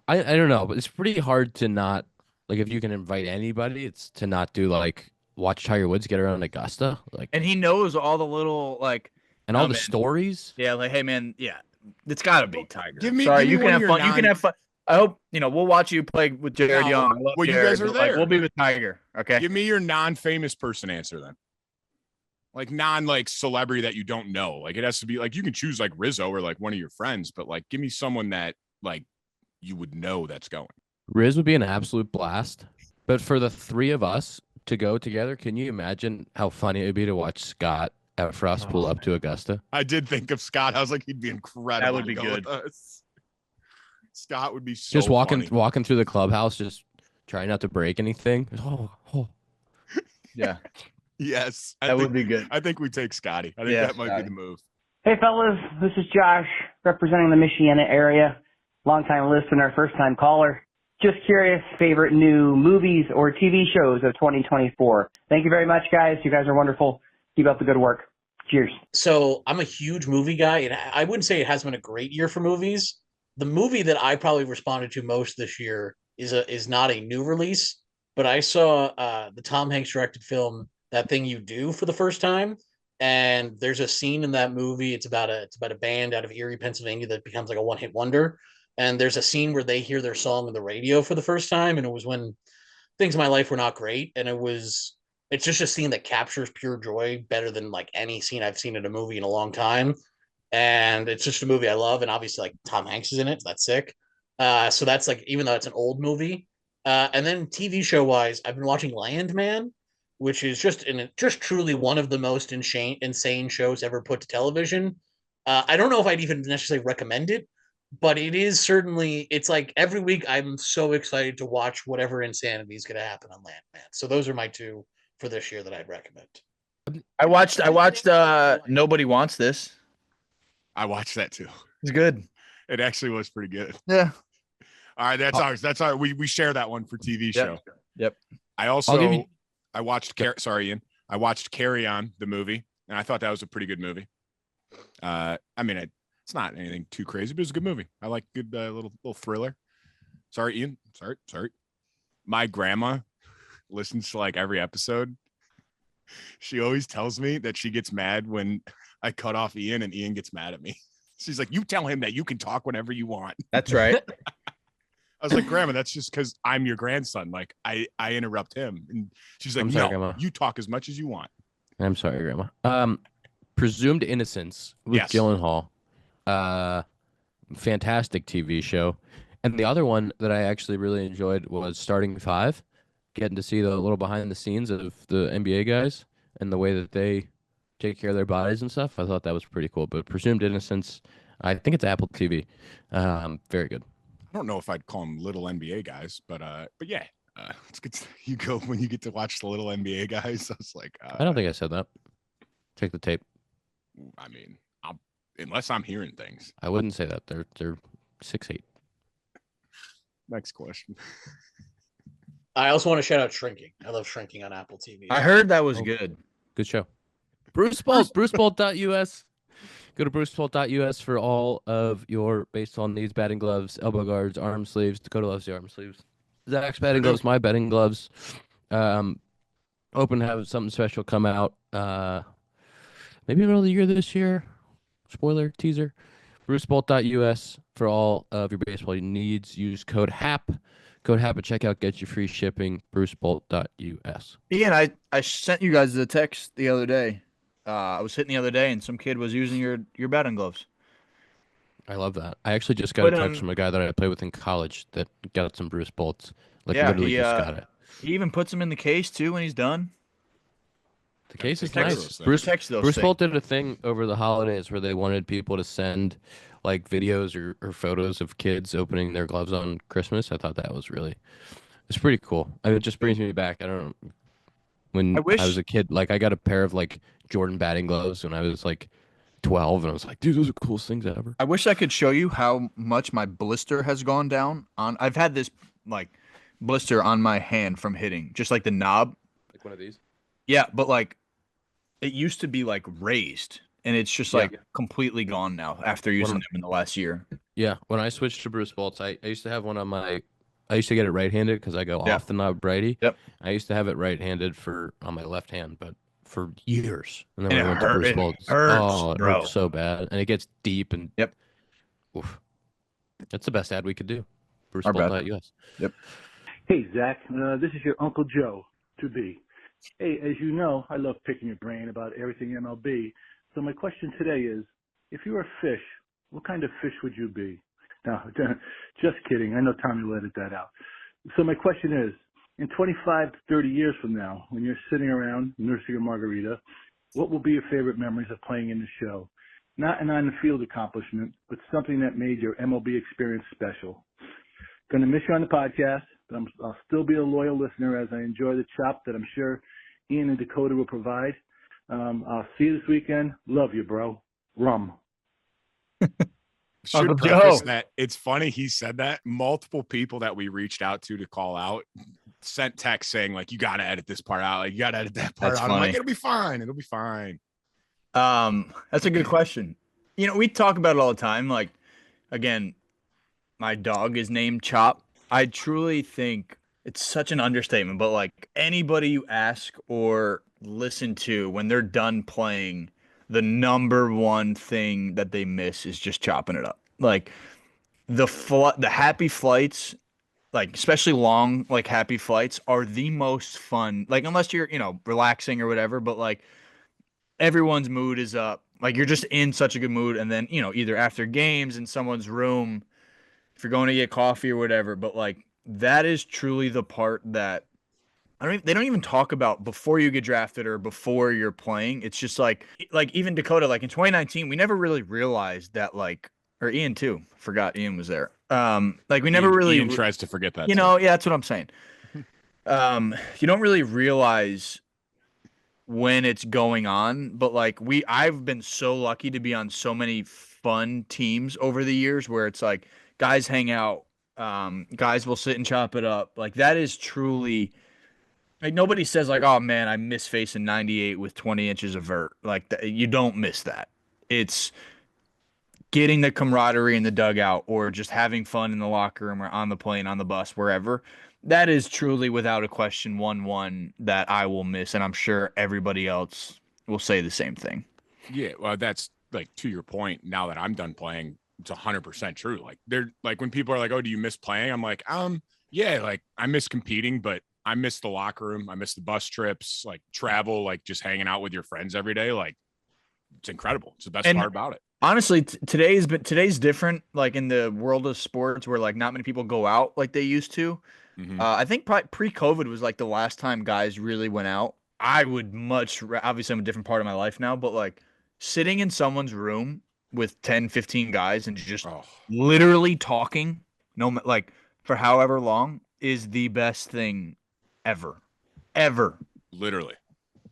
don't know, but it's pretty hard to not like if you can invite anybody, it's to not do like watch Tiger Woods get around Augusta, like and he knows all the little like and all oh, the man. stories. yeah, like hey man, yeah, it's got to be Tiger. Give me- Sorry, give me you one can of have your fun. You can have fun. I hope we'll watch you play with Jared No. Young. I love Well, you Jared, guys are but, like, there. we'll be with Tiger. Okay. Give me your non-famous person answer then. Like like celebrity that you don't know. Like it has to be like you can choose like Rizzo or like one of your friends, but like give me someone that like you would know that's going. Riz would be an absolute blast. But for the three of us to go together, can you imagine how funny it would be to watch Scott at Frost pull up to Augusta? I did think of Scott. I was like, he'd be incredible. That would to be go good. with us. Scott would be so Just walking funny. through the clubhouse, just trying not to break anything. Oh. Yeah, Yes, that would be good. I think we take Scotty. I think Yeah, that might Scotty. be the move. Hey fellas, this is Josh representing the Michiana area. Longtime listener, first time caller. Just curious, favorite new movies or TV shows of 2024. Thank you very much, guys. You guys are wonderful. Keep up the good work. Cheers. So I'm a huge movie guy, and I wouldn't say it has been a great year for movies. The movie that I probably responded to most this year is not a new release, but I saw the Tom Hanks directed film That Thing You Do for the first time. And there's a scene in that movie. It's about a band out of Erie, Pennsylvania that becomes like a one-hit wonder. And there's a scene where they hear their song on the radio for the first time, and it was when things in my life were not great. And it's just a scene that captures pure joy better than like any scene I've seen in a movie in a long time. And it's just a movie I love, and obviously like Tom Hanks is in it. So that's sick. So that's like, even though it's an old movie. And then TV show wise, I've been watching Landman, which is just truly one of the most insane shows ever put to television. I don't know if I'd even necessarily recommend it, but it is certainly, it's like every week I'm so excited to watch whatever insanity is going to happen on Landman. So those are my two for this year that I'd recommend. I watched Nobody Wants This. I watched that too. It's good. It actually was pretty good. Yeah. All right, that's ours. That's our we share that one for TV show. Yep. I also I watched sorry, Ian. I watched Carry On, the movie, and I thought that was a pretty good movie. I mean, it's not anything too crazy, but it's a good movie. I like good little thriller. Sorry, Ian. Sorry. My grandma listens to like every episode. She always tells me that she gets mad when I cut off Ian and Ian gets mad at me. She's like, you tell him that you can talk whenever you want. That's right. I was like, Grandma, that's just because I'm your grandson. Like I interrupt him. And she's like, sorry, no, Grandma. You talk as much as you want. I'm sorry, Grandma. Presumed Innocence with Gyllenhaal. Fantastic TV show. And the other one that I actually really enjoyed was Starting Five, getting to see the little behind the scenes of the NBA guys and the way that they take care of their bodies and stuff. I thought that was pretty cool. But Presumed Innocence, I think it's Apple TV. Very good. I don't know if I'd call them little NBA guys, but yeah, it's good. You go when you get to watch the little NBA guys. I was like, I don't think I said that. Check the tape. I mean, unless I'm hearing things. I wouldn't say that. They're 6'8". Next question. I also want to shout out Shrinking. I love Shrinking on Apple TV. I heard that was good. Good show. Bruce Bolt, brucebolt.us. Go to brucebolt.us for all of your baseball needs: batting gloves, elbow guards, arm sleeves. Dakota loves the arm sleeves. Zach's batting gloves, my batting gloves. Hoping to have something special come out. Maybe middle of the year this year. Spoiler, teaser. brucebolt.us for all of your baseball needs. Use code HAP. Code HAP at checkout. Get you free shipping. brucebolt.us. Ian, I sent you guys a text the other day. I was hitting the other day, and some kid was using your batting gloves. I love that. I actually just got a text from a guy that I played with in college that got some Bruce Bolts. Like, literally just got it. He even puts them in the case, too, when he's done. The case is nice. Bruce Bolt did a thing over the holidays where they wanted people to send, like, videos or photos of kids opening their gloves on Christmas. I thought that was it's pretty cool. I mean, it just brings me back. I don't know. When I was a kid, like, I got a pair of, like, Jordan batting gloves when I was, like, 12, and I was like, dude, those are the coolest things ever. I wish I could show you how much my blister has gone down. I've had this, like, blister on my hand from hitting, just like the knob. Like one of these? Yeah, but, like, it used to be, like, raised, and it's just, like, completely gone now after using them in the last year. Yeah, when I switched to Bruce Bolts, I used to have one on my... I used to get it right-handed because I go off the knob righty. Yep. I used to have it right-handed on my left hand, but for years. And then when I went to Bruce Bolts, it hurts so bad. And it gets deep and oof. That's the best ad we could do. BruceBolt.us. Yep. Hey, Zach. This is your Uncle Joe, to be. Hey, as you know, I love picking your brain about everything MLB. So my question today is, if you were a fish, what kind of fish would you be? No, just kidding. I know Tommy will edit that out. So my question is, in 25 to 30 years from now, when you're sitting around nursing a margarita, what will be your favorite memories of playing in the show? Not an on-the-field accomplishment, but something that made your MLB experience special. Going to miss you on the podcast, but I'll still be a loyal listener as I enjoy the chop that I'm sure Ian and Dakota will provide. I'll see you this weekend. Love you, bro. Rum. Should preface that it's funny he said that. Multiple people that we reached out to call out sent text saying, like, you gotta edit this part out, like, you gotta edit that part out. I'm like, it'll be fine. That's a good question. You know, we talk about it all the time. Like, again, my dog is named Chop. I truly think it's such an understatement, but like anybody you ask or listen to when they're done playing, the number one thing that they miss is just chopping it up. Like the happy flights, like especially long, like happy flights are the most fun. Like unless you're, relaxing or whatever, but like everyone's mood is up. Like you're just in such a good mood, and then, either after games in someone's room, if you're going to get coffee or whatever, but like that is truly the part that they don't even talk about before you get drafted or before you're playing. It's just like even Dakota, like in 2019, we never really realized that, like, or Ian too. Forgot Ian was there. Like we never really Ian tries to forget that. Yeah, that's what I'm saying. You don't really realize when it's going on, but like I've been so lucky to be on so many fun teams over the years where it's like guys hang out, guys will sit and chop it up. Like that is truly, like, nobody says like, oh man, I miss facing 98 with 20 inches of vert. Like you don't miss that. It's getting the camaraderie in the dugout or just having fun in the locker room or on the plane, on the bus, wherever. That is truly, without a question, one that I will miss, and I'm sure everybody else will say the same thing. Yeah, well, that's like to your point. Now that I'm done playing, it's 100% true. Like they're like when people are like, "Oh, do you miss playing?" I'm like, yeah, like I miss competing, but I miss the locker room. I miss the bus trips, like travel, like just hanging out with your friends every day. Like it's incredible. It's the best part about it. Honestly, today's different. Like in the world of sports, where like not many people go out like they used to. Mm-hmm. I think pre-COVID was like the last time guys really went out. I would obviously I'm a different part of my life now, but like sitting in someone's room with 10, 15 guys and just literally talking, like for however long, is the best thing ever. Ever. Literally.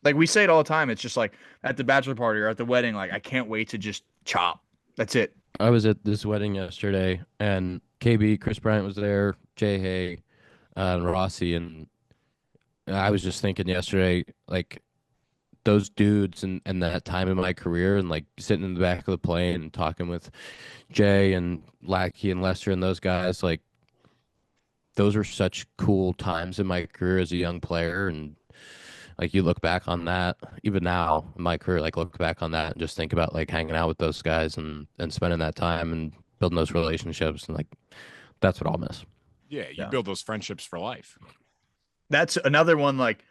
Like we say it all the time. It's just like at the bachelor party or at the wedding, like I can't wait to just chop. That's it. I was at this wedding yesterday, and KB, Chris Bryant was there, Jay Hay, and Rossi, and I was just thinking yesterday, like those dudes and that time in my career, and like sitting in the back of the plane and talking with Jay and Lackey and Lester and those guys, like those were such cool times in my career as a young player. And like you look back on that, even now in my career, like look back on that and just think about like hanging out with those guys and spending that time and building those relationships, and like that's what I'll miss. Yeah, you build those friendships for life. That's another one. Like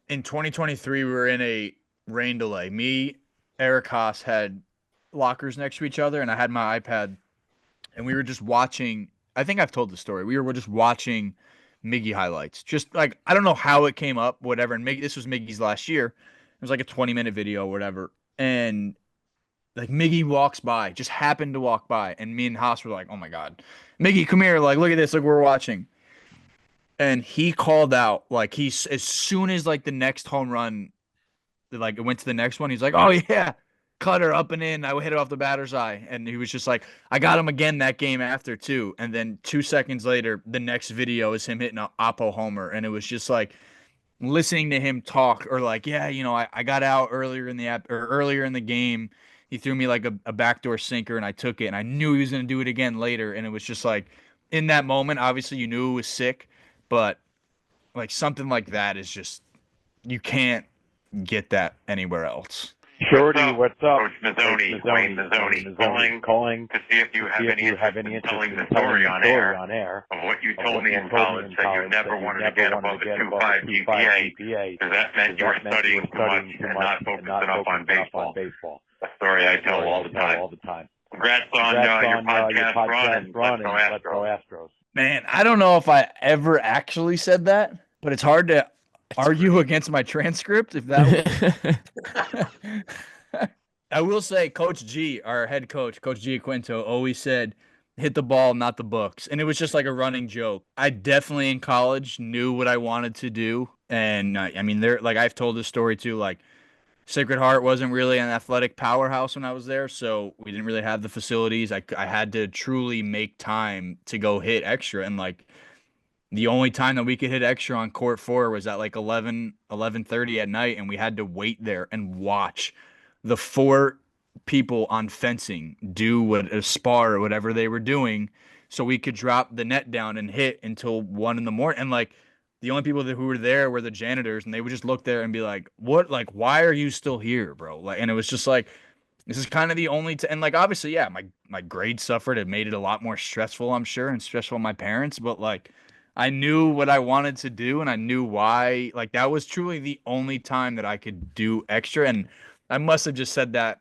in 2023, we were in a rain delay. Me, Eric Haas had lockers next to each other, and I had my iPad, and we were just watching. I think I've told the story. We were just watching Miggy highlights. Just like, I don't know how it came up, whatever. And this was Miggy's last year. It was like a 20-minute video, whatever. And like Miggy walks by, just happened to walk by, and me and Haas were like, "Oh my God, Miggy, come here! Like, look at this! Look, we're watching." And he called out, like as soon as like the next home run, like it went to the next one, he's like, "Oh yeah, cutter up and in. I hit it off the batter's eye," and he was just like, "I got him again that game after too." And then 2 seconds later, the next video is him hitting an Oppo homer, and it was just like listening to him talk, or like, "Yeah, I got out earlier in the game. He threw me like a backdoor sinker, and I took it, and I knew he was going to do it again later." And it was just like, in that moment, obviously you knew it was sick, but like something like that is just, you can't get that anywhere else. Shorty, what's up? Coach Mazzoni, Wayne Mazzoni, calling to see if you have any interest in telling the story on air of what you told me in college that you never wanted to get above a 2.5 GPA because that meant you were studying too much and not focusing enough on baseball. A story I tell all the time. Congrats on your podcast run, and let's go Astros. Man, I don't know if I ever actually said that, but it's hard to argue against my transcript if that I will say Coach G, our head coach, Coach Giaquinto, always said, "Hit the ball, not the books." And it was just like a running joke. I definitely in college knew what I wanted to do. And I mean, like I've told this story too, like Sacred Heart wasn't really an athletic powerhouse when I was there, so we didn't really have the facilities. I had to truly make time to go hit extra, and like the only time that we could hit extra on court 4 was at like 11:30 at night, and we had to wait there and watch the 4 people on fencing do what a spar or whatever they were doing so we could drop the net down and hit until 1 in the morning. And like the only people who were there were the janitors, and they would just look there and be like, "What? Like, why are you still here, bro?" Like, and it was just like, this is kind of the only and like obviously, yeah, my grades suffered. It made it a lot more stressful, I'm sure, and stressful on my parents. But like, I knew what I wanted to do, and I knew why. Like, that was truly the only time that I could do extra. And I must have just said that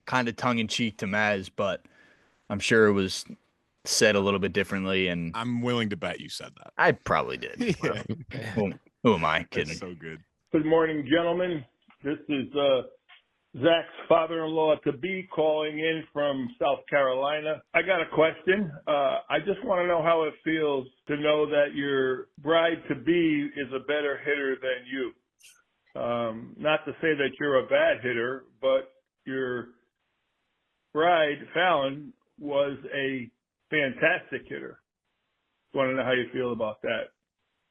kind of tongue in cheek to Maz, but I'm sure it was said a little bit differently. And I'm willing to bet you said that. I probably did. Who am I kidding? That's so good. Good morning, gentlemen. This is Zack's father-in-law to be calling in from South Carolina. I got a question. I just want to know how it feels to know that your bride to be is a better hitter than you. Not to say that you're a bad hitter, but your bride, Fallon, was a fantastic hitter. Want to know how you feel about that.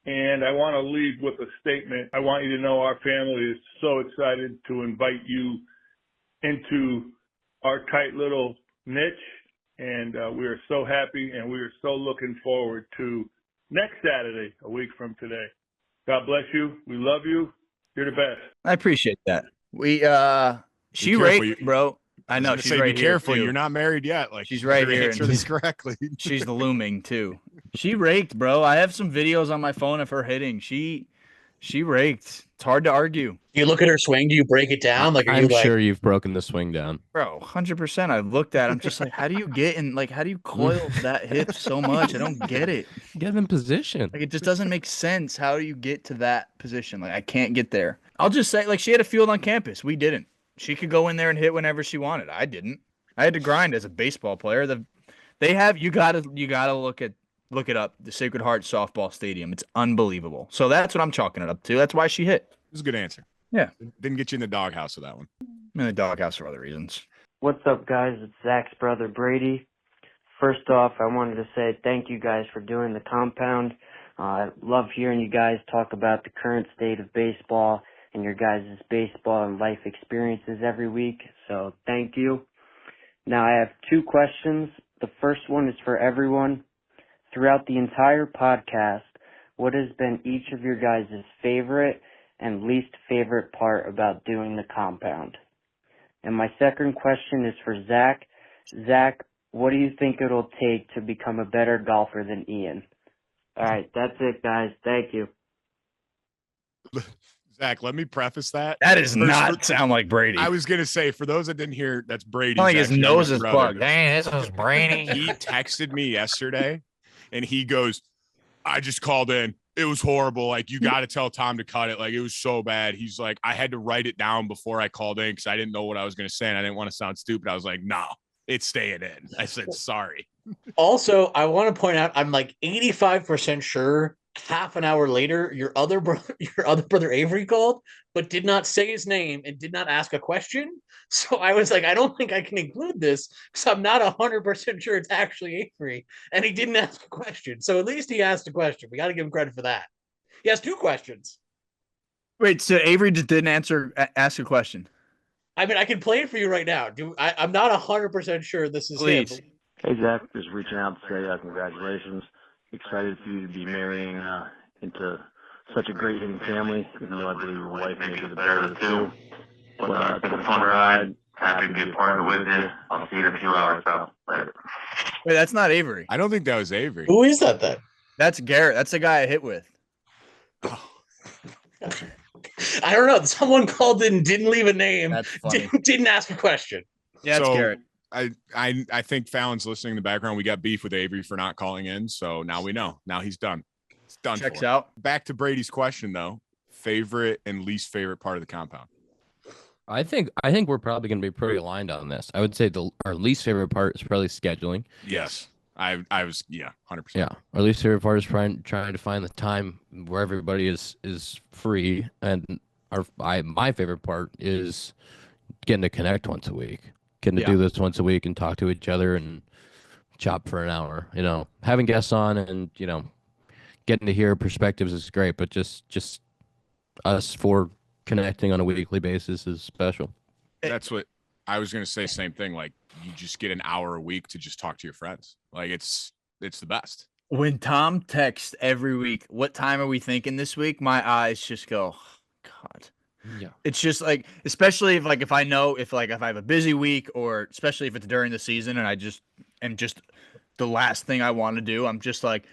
And I want to leave with a statement. I want you to know our family is so excited to invite you into our tight little niche. And we are so happy, and we are so looking forward to next Saturday, a week from today. God bless you. We love you. You're the best. I appreciate that. She careful, raked, bro. I know. She's say, right be here, careful. too. You're not married yet. Like, She's right here. Answer this correctly. She's looming too. She raked, bro. I have some videos on my phone of her hitting. She raked. It's hard to argue. You look at her swing. Do you break it down? Like, are I'm you like, sure you've broken the swing down. Bro, 100%. I looked at it. I'm just like, how do you get in? Like, how do you coil that hip so much? I don't get it. Get in position. Like, it just doesn't make sense. How do you get to that position? Like, I can't get there. I'll just say, like, she had a field on campus. We didn't. She could go in there and hit whenever she wanted. I didn't. I had to grind as a baseball player. They have you gotta look it up. The Sacred Heart softball stadium. It's unbelievable. So that's what I'm chalking it up to. That's why she hit. It was a good answer. Yeah. Didn't get you in the doghouse with that one. I'm in the doghouse for other reasons. What's up, guys? It's Zach's brother, Brady. First off, I wanted to say thank you guys for doing the compound. I love hearing you guys talk about the current state of baseball and your guys' baseball and life experiences every week. So thank you. Now, I have 2 questions. The first one is for everyone. Throughout the entire podcast, what has been each of your guys' favorite and least favorite part about doing the compound? And my second question is for Zach. Zach, what do you think it'll take to become a better golfer than Ian? All right, that's it, guys. Thank you. Zach, let me preface that. That does not sound like Brady. I was going to say, for those that didn't hear, that's Brady. Like his nose is plugged. Dang, this was Brady. He texted me yesterday, and he goes, I just called in. It was horrible. Like, you got to tell Tom to cut it. Like, it was so bad. He's like, I had to write it down before I called in because I didn't know what I was going to say, and I didn't want to sound stupid. I was like, no, it's staying in. I said, sorry. Also, I want to point out, I'm like 85% sure half an hour later, your other brother Avery called, but did not say his name and did not ask a question. So I was like, I don't think I can include this because I'm not 100% sure it's actually Avery, and he didn't ask a question. So at least he asked a question. We got to give him credit for that. He has 2 questions. Wait, so Avery just didn't ask a question? I mean, I can play it for you right now. I'm not 100% sure this is him. Hey, Zach, just reaching out to say congratulations. Excited for you to be marrying into such a great hitting family, even though I believe your wife may be the better of the two. But it's been a fun ride. Happy to be a part of it with you. I'll see you in a few hours, so later. Wait, that's not Avery. I don't think that was Avery. Who is that then? That's Garrett. That's the guy I hit with. I don't know. Someone called in, didn't leave a name, That's funny. didn't ask a question. Yeah, it's Garrett. I think Fallon's listening in the background. We got beef with Avery for not calling in, so now we know. Now he's done. It's done. Checks out. Back to Brady's question though. Favorite and least favorite part of the compound. I think we're probably going to be pretty aligned on this. I would say our least favorite part is probably scheduling. Yes, I was 100%. Yeah, our least favorite part is trying to find the time where everybody is free, and my favorite part is getting to connect once a week. Getting to do this once a week and talk to each other and chop for an hour. You know, having guests on and getting to hear perspectives is great, but just us 4 connecting on a weekly basis is special. That's what I was going to say. Same thing. Like, you just get an hour a week to just talk to your friends. Like, it's it's the best. When Tom texts every week, what time are we thinking this week? My eyes just go, God. Yeah. It's just like, especially if I know if I have a busy week, or especially if it's during the season and I just am just the last thing I want to do. I'm just like,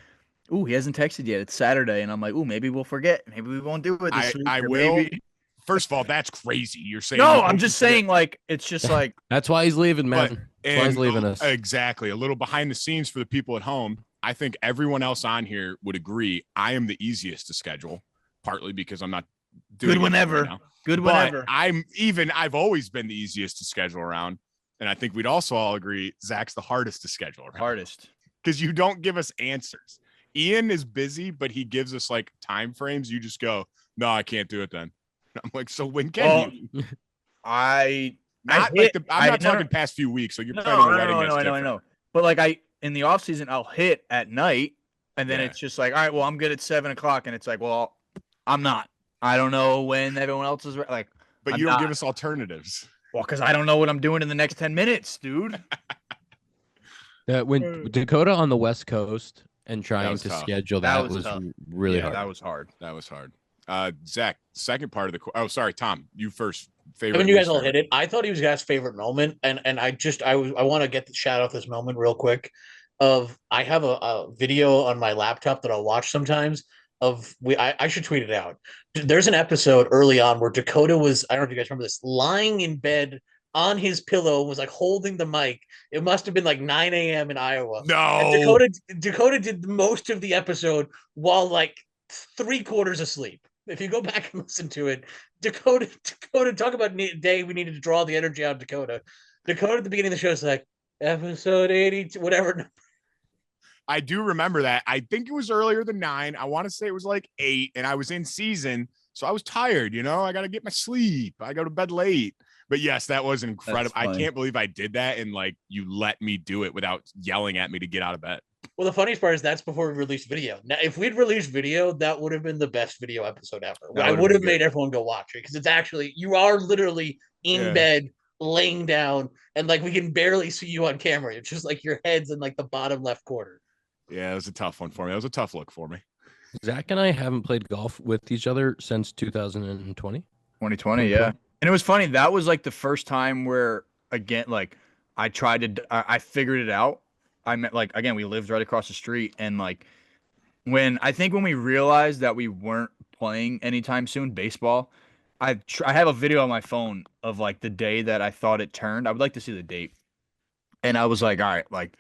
ooh, he hasn't texted yet. It's Saturday. And I'm like, ooh, maybe we'll forget. Maybe we won't do it this week. I or will. Maybe... First of all, that's crazy. You're saying No, I'm just saying, like, it's just like. That's why he's leaving, man. That's why he's leaving us. Exactly. A little behind the scenes for the people at home. I think everyone else on here would agree. I am the easiest to schedule, partly because I'm not doing Good whenever. Right now. Good But whenever. I've always been the easiest to schedule around. And I think we'd also all agree Zach's the hardest to schedule around. Hardest. Because you don't give us answers. Ian is busy, but he gives us like time frames. You just go, no, I can't do it then. I'm like, so when can you? I'm not talking past few weeks. So you're planning a wedding. I know. But like in the off season, I'll hit at night, and then it's just like, all right, well, I'm good at 7 o'clock, and it's like, well, I'm not. I don't know when everyone else is like. But you don't give us alternatives. Well, because I don't know what I'm doing in the next 10 minutes, dude. When Dakota on the West Coast and trying to schedule that was really hard. That was hard. Zach, second part of the sorry, Tom, you first. Favorite. I mean, you guys all hit it. I thought he was guys' favorite moment, and I want to get the shout out this moment real quick. I have a video on my laptop that I'll watch sometimes. I should tweet it out. There's an episode early on where Dakota was, I don't know if you guys remember this, lying in bed on his pillow, was like holding the mic. It must have been like 9 a.m. in Iowa. No, and Dakota did most of the episode while like 3/4 asleep. If you go back and listen to it, Dakota, talk about day we needed to draw the energy out of Dakota. Dakota at the beginning of the show is like, episode 82, whatever. I do remember that. I think it was earlier than 9. I want to say it was like 8, and I was in season, so I was tired. I got to get my sleep. I go to bed late. But yes, that was incredible. I can't believe I did that, and like you let me do it without yelling at me to get out of bed. Well, the funniest part is that's before we released video. Now, if we'd released video, that would have been the best video episode ever. I would have made everyone go watch it because it's actually, you are literally in bed, laying down, and like we can barely see you on camera. It's just like your head's in like the bottom left corner. Yeah, it was a tough one for me. It was a tough look for me. Zach and I haven't played golf with each other since 2020. 2020, yeah. And it was funny. That was like the first time where, again, like I figured it out. I met, like, again, we lived right across the street. And like when we realized that we weren't playing anytime soon baseball, I have a video on my phone of like the day that I thought it turned. I would like to see the date. And I was like, all right, like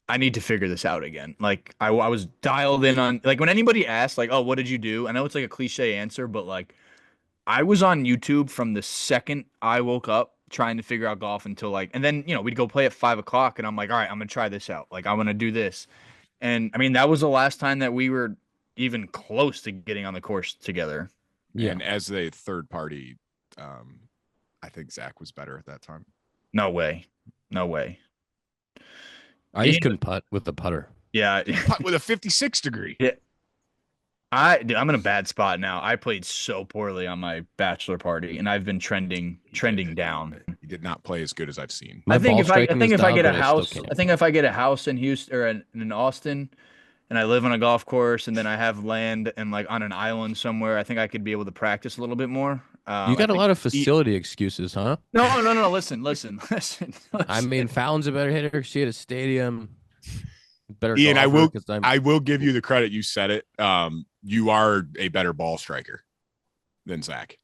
I need to figure this out again. Like I was dialed in on, like, when anybody asks like, oh, what did you do? I know it's like a cliche answer, but like I was on YouTube from the second I woke up trying to figure out golf until like, and then, we'd go play at 5 o'clock and I'm like, all right, I'm going to try this out. Like, I'm going to do this. And I mean, that was the last time that we were even close to getting on the course together. Yeah. And as a third party, I think Zach was better at that time. No way. I just couldn't putt with the putter. Yeah. Putt with a 56 degree. Yeah. I'm in a bad spot now. I played so poorly on my bachelor party, and I've been trending down. You did not play as good as I've seen. I think if I get a house in Houston or in Austin, and I live on a golf course, and then I have land and like on an island somewhere, I think I could be able to practice a little bit more. You got a lot of facility excuses, huh? No. Listen. I mean, Fallon's a better hitter. She had a stadium. Better Ian, I will give you the credit. You said it. You are a better ball striker than Zach.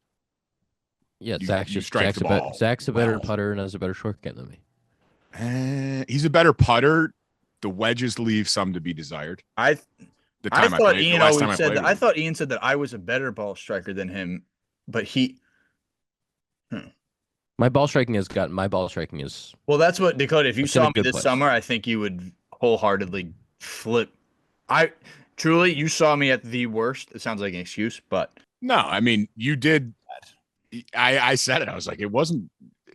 Yeah, Zach's a better putter and has a better short game than me. He's a better putter. The wedges leave some to be desired. I thought Ian said that I was a better ball striker than him, but my ball striking is. Well, that's what, Dakota. If you saw me this summer, I think you would wholeheartedly flip. You saw me at the worst. It sounds like an excuse, but no, I mean, you did. I said it. I was like, it wasn't.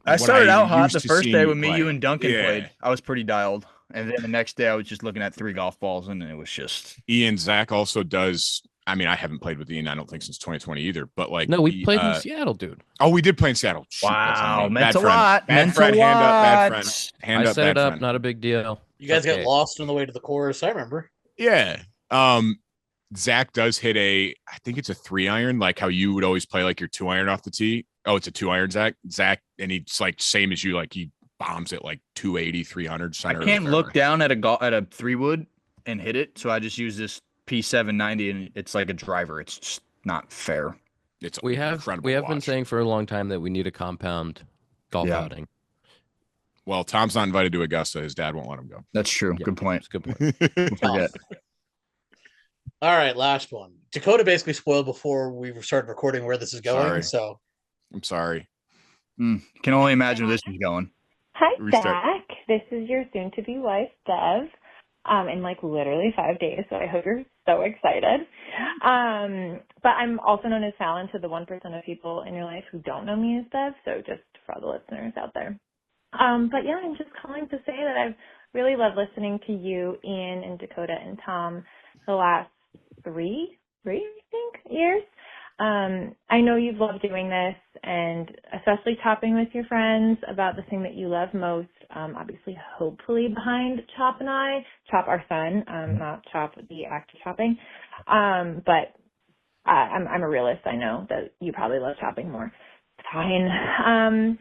I started out hot the first day when you and Duncan played. I was pretty dialed. And then the next day I was just looking at 3 golf balls and it was just. Zach also does. I mean, I haven't played with Ian, I don't think, since 2020 either. But like, no, we played in Seattle, dude. Oh, we did play in Seattle. Wow, meant a lot. Bad friend, hand up, bad friend. I set it up, not a big deal. You guys got Okay. lost on the way to the course. I remember. Yeah. Zack does hit I think it's a 3-iron, like how you would always play like your 2-iron off the tee. Oh, it's a 2-iron, Zack, and he's like same as you, like he bombs it like 280, 300 center. I can't look down at a 3-wood and hit it, so I just use this P790, and it's like a driver. It's just not fair. It's We have incredible been saying for a long time that we need a compound golf outing. Well, Tom's not invited to Augusta. His dad won't let him go. That's true. Yeah, Good point. That's a good point. Forget. All right, last one. Dakota basically spoiled before we started recording where this is going. Sorry. So I'm sorry. Can only imagine where this is going. Hi, Restart. Zach. This is your soon-to-be wife, Dev, in like literally 5 days, so I hope you're so excited. But I'm also known as Fallon to the 1% of people in your life who don't know me as Dev, so just for all the listeners out there. But yeah, I'm just calling to say that I've really loved listening to you, Ian, and Dakota, and Tom the last three, I think, years. I know you've loved doing this, and especially chopping with your friends about the thing that you love most, obviously, hopefully behind Chop and I, Chop our son, not Chop the act of chopping. But I'm a realist. I know that you probably love chopping more. Fine.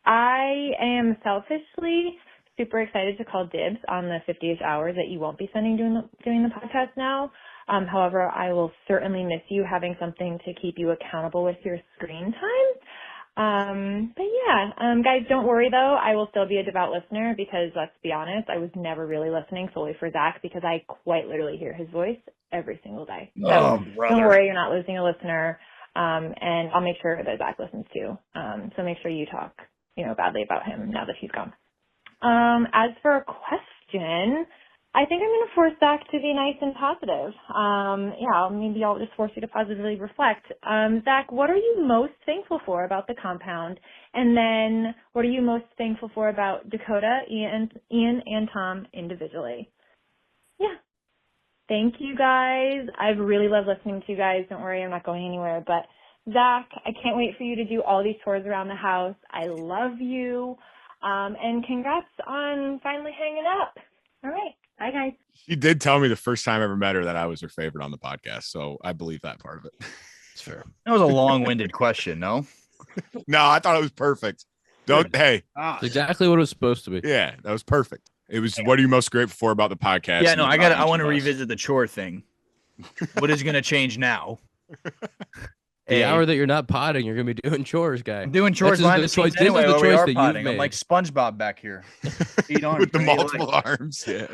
I am selfishly super excited to call dibs on the 50-ish hours that you won't be spending doing the podcast now. However, I will certainly miss you having something to keep you accountable with your screen time. But yeah, guys, don't worry though. I will still be a devout listener because let's be honest, I was never really listening solely for Zack because I quite literally hear his voice every single day. So don't worry, you're not losing a listener. And I'll make sure that Zack listens too. So make sure you talk, badly about him now that he's gone. As for a question, I think I'm going to force Zack to be nice and positive. Maybe I'll just force you to positively reflect. Zack, what are you most thankful for about the compound? And then what are you most thankful for about Dakota, Ian, and Tom individually? Yeah. Thank you, guys. I've really loved listening to you guys. Don't worry, I'm not going anywhere. But Zack, I can't wait for you to do all these tours around the house. I love you. And congrats on finally hanging up. All right. Bye, guys. She did tell me the first time I ever met her that I was her favorite on the podcast, so I believe that part of it. It's fair. That was a long-winded question, no? No, I thought it was perfect. Hey. It's exactly what it was supposed to be. Yeah, that was perfect. It was, what are you most grateful for about the podcast? Yeah, no, I want to revisit the chore thing. What is going to change now? The hour that you're not potting, you're going to be doing chores, guy. I'm doing chores behind the scenes This is anyway, the where we choice are that potting. you've made. I'm like SpongeBob back here. Feet arms, with the right? multiple arms. Yeah.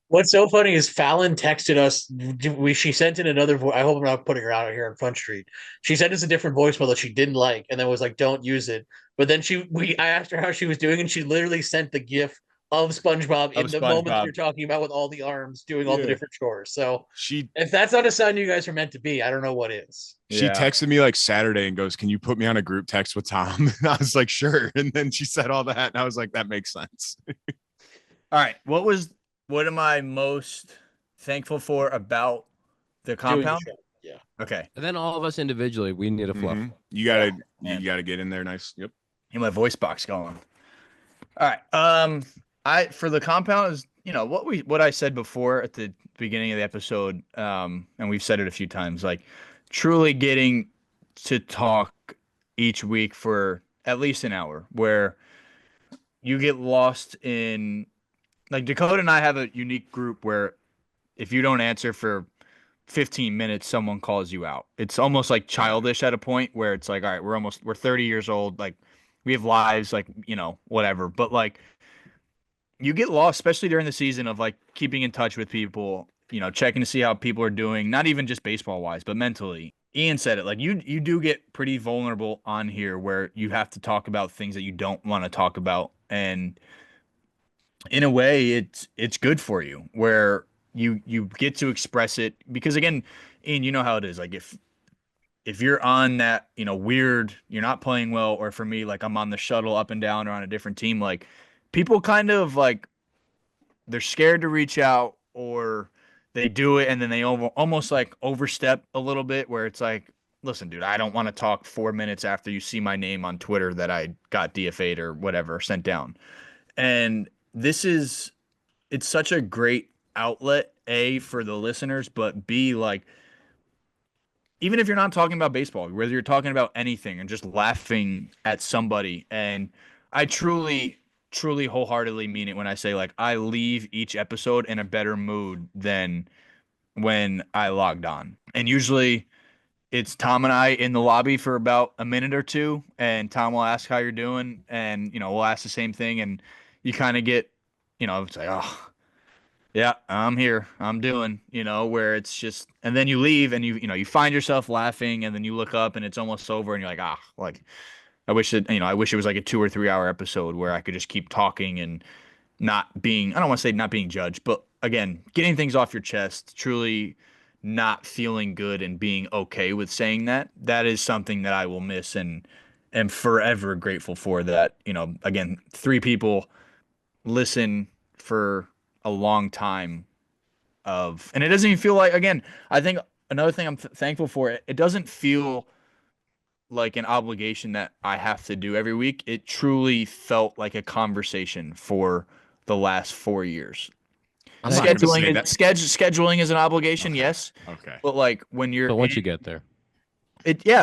What's so funny is Fallon texted us. She sent in another voice. I hope I'm not putting her out here on Front Street. She sent us a different voicemail that she didn't like, and then was like, "Don't use it." But then I asked her how she was doing, and she literally sent the GIF of SpongeBob in the moment that you're talking about with all the arms doing all the different chores. So if that's not a sign you guys are meant to be, I don't know what is. She texted me like Saturday and goes, "Can you put me on a group text with Tom?" And I was like, "Sure." And then she said all that, and I was like, "That makes sense." All right. What am I most thankful for about the compound? Yeah. Okay. And then all of us individually, we need a fluff. You gotta get in there nice. Yep. Get my voice box going. All right. For the compound is, what I said before at the beginning of the episode, and we've said it a few times, like truly getting to talk each week for at least an hour, where you get lost in, like, Dakota and I have a unique group where if you don't answer for 15 minutes, someone calls you out. It's almost like childish at a point where it's like, all right, we're 30 years old. Like, we have lives, like, whatever. But like, you get lost, especially during the season, of like keeping in touch with people, checking to see how people are doing, not even just baseball wise, but mentally. Ian said it, like, you do get pretty vulnerable on here where you have to talk about things that you don't want to talk about. And in a way, it's good for you, where you get to express it, because again, Ian, you know how it is. Like, if you're on that, weird, you're not playing well, or for me, like, I'm on the shuttle up and down or on a different team, like, people kind of like, they're scared to reach out, or they do it and then they almost like overstep a little bit, where it's like, listen, dude, I don't want to talk 4 minutes after you see my name on Twitter that I got DFA'd or whatever, sent down. And it's such a great outlet, A, for the listeners, but B, like, even if you're not talking about baseball, whether you're talking about anything and just laughing at somebody. And I truly, truly wholeheartedly mean it when I say, like, I leave each episode in a better mood than when I logged on. And usually it's Tom and I in the lobby for about a minute or two, and Tom will ask how you're doing, and, we'll ask the same thing, and you kind of get, it's like, oh, yeah, I'm here. I'm doing, where it's just, and then you leave and you find yourself laughing, and then you look up and it's almost over and you're like, like, I wish it was like a 2 or 3 hour episode where I could just keep talking and not being, I don't want to say not being judged, but again, getting things off your chest, truly not feeling good and being okay with saying that. That is something that I will miss and am forever grateful for that, again, 3 people listen for a long time and it doesn't even feel like, again, I think another thing I'm thankful for, it doesn't feel like an obligation that I have to do every week. It truly felt like a conversation for the last 4 years. Scheduling is an obligation, Okay. yes. Okay. But like when you're But once you get there,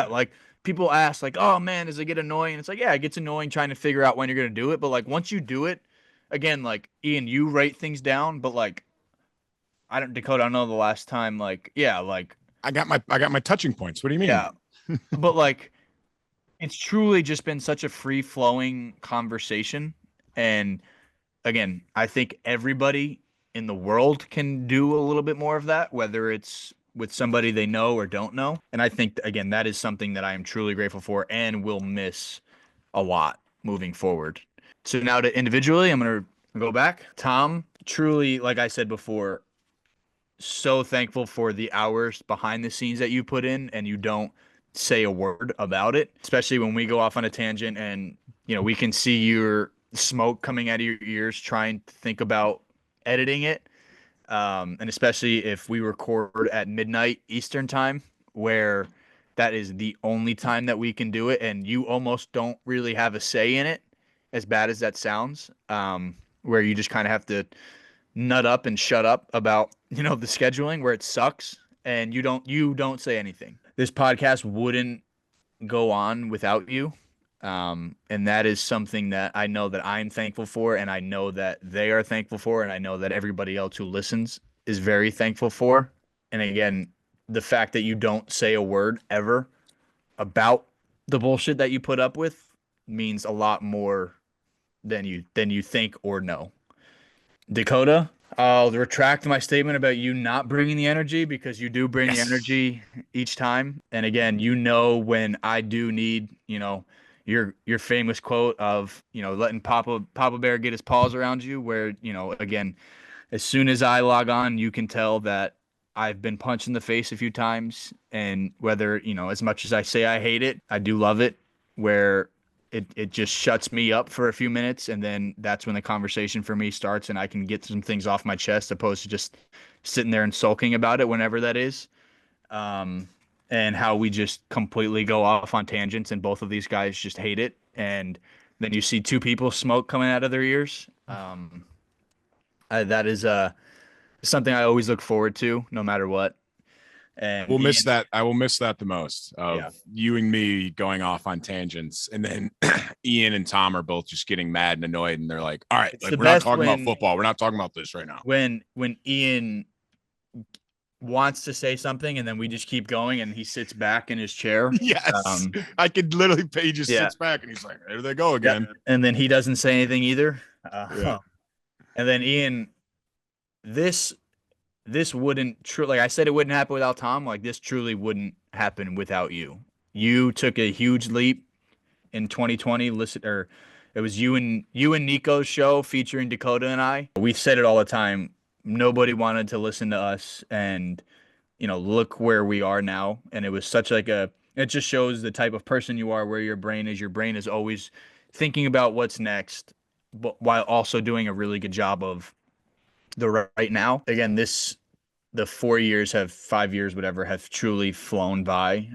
like people ask like, "Oh man, does it get annoying?" It's like, yeah, it gets annoying trying to figure out when you're going to do it, but like once you do it, again, like Ian, you write things down, but like Dakota, I don't know the last time, like, yeah, like I got my touching points. What do you mean? yeah, but like it's truly just been such a free flowing conversation. And again, I think everybody in the world can do a little bit more of that, whether it's with somebody they know or don't know. And I think, again, that is something that I am truly grateful for and will miss a lot moving forward. So now to individually, I'm going to go back. Tom, truly, like I said before, so thankful for the hours behind the scenes that you put in and you don't say a word about it, especially when we go off on a tangent and, we can see your smoke coming out of your ears trying to think about editing it. And especially if we record at midnight Eastern time, where that is the only time that we can do it. And you almost don't really have a say in it, as bad as that sounds, where you just kind of have to nut up and shut up about, the scheduling where it sucks and you don't say anything. This podcast wouldn't go on without you. And that is something that I know that I'm thankful for, and I know that they are thankful for, and I know that everybody else who listens is very thankful for. And again, the fact that you don't say a word ever about the bullshit that you put up with means a lot more than you think or know. Dakota, I'll retract my statement about you not bringing the energy, because you do bring the energy each time. And again, when I do need, your famous quote of, letting Papa Bear get his paws around you, where, again, as soon as I log on, you can tell that I've been punched in the face a few times. And whether, as much as I say I hate it, I do love it, where it just shuts me up for a few minutes, and then that's when the conversation for me starts and I can get some things off my chest, opposed to just sitting there and sulking about it whenever that is. And how we just completely go off on tangents and both of these guys just hate it. And then you see 2 people smoke coming out of their ears. That is something I always look forward to no matter what. And we'll miss that. I will miss that the most, of you and me going off on tangents, and then Ian and Tom are both just getting mad and annoyed, and they're like, "All right, like, we're not talking about football. We're not talking about this right now." When Ian wants to say something and then we just keep going and he sits back in his chair. Yes, I could literally. He just sits back and he's like, "There they go again." Yeah. And then he doesn't say anything either. And then Ian, this wouldn't like I said, it wouldn't happen without Tom. Like, this truly wouldn't happen without you. You took a huge leap in 2020. It was you and Nico's show featuring Dakota and I. We said it all the time. Nobody wanted to listen to us, and look where we are now. And it was such like it just shows the type of person you are, where your brain is. Your brain is always thinking about what's next, but while also doing a really good job of the right now. Again, the 4 years 5 years, whatever, have truly flown by.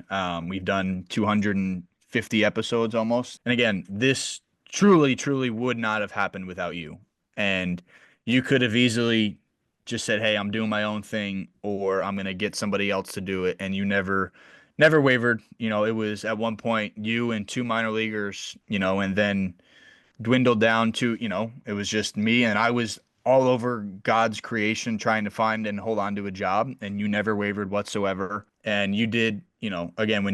We've done 250 episodes almost. And again, this truly, truly would not have happened without you. And you could have easily just said, hey, I'm doing my own thing, or I'm going to get somebody else to do it. And you never wavered. You know, it was at one point you and 2 minor leaguers, you know, and then dwindled down to, you know, it was just me, and I was all over God's creation trying to find and hold on to a job, and you never wavered whatsoever. And you did, you know, again,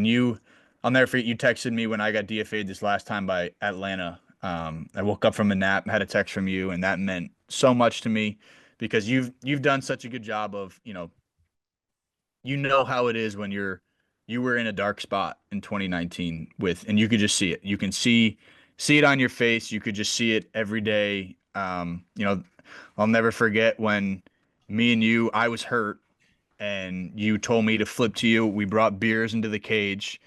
I'll never forget, you texted me when I got DFA'd this last time by Atlanta. I woke up from a nap, had a text from you, and that meant so much to me because you've done such a good job of, you know how it is when you were in a dark spot in 2019 and you could just see it. You can see it on your face. You could just see it every day. You know, I'll never forget when me and you, I was hurt and you told me to flip to you. We brought beers into the cage.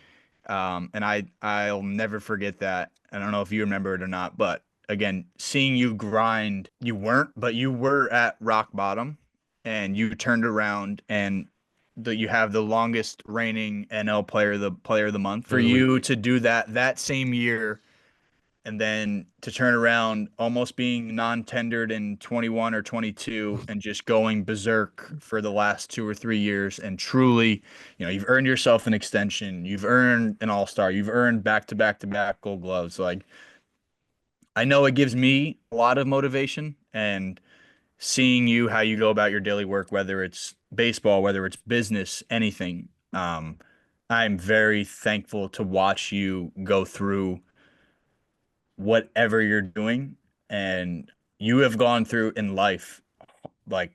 And I'll never forget that. I don't know if you remember it or not, but again, seeing you grind, you were at rock bottom and you turned around and you have the longest reigning NL player of the month. For you to do that same year, and then to turn around almost being non-tendered in 21 or 22 and just going berserk for the last 2 or 3 years, and truly, you know, you've earned yourself an extension, you've earned an all-star, you've earned back-to-back-to-back Gold Gloves. Like, I know it gives me a lot of motivation, and seeing you, how you go about your daily work, whether it's baseball, whether it's business, anything, I'm very thankful to watch you go through whatever you're doing. And you have gone through in life like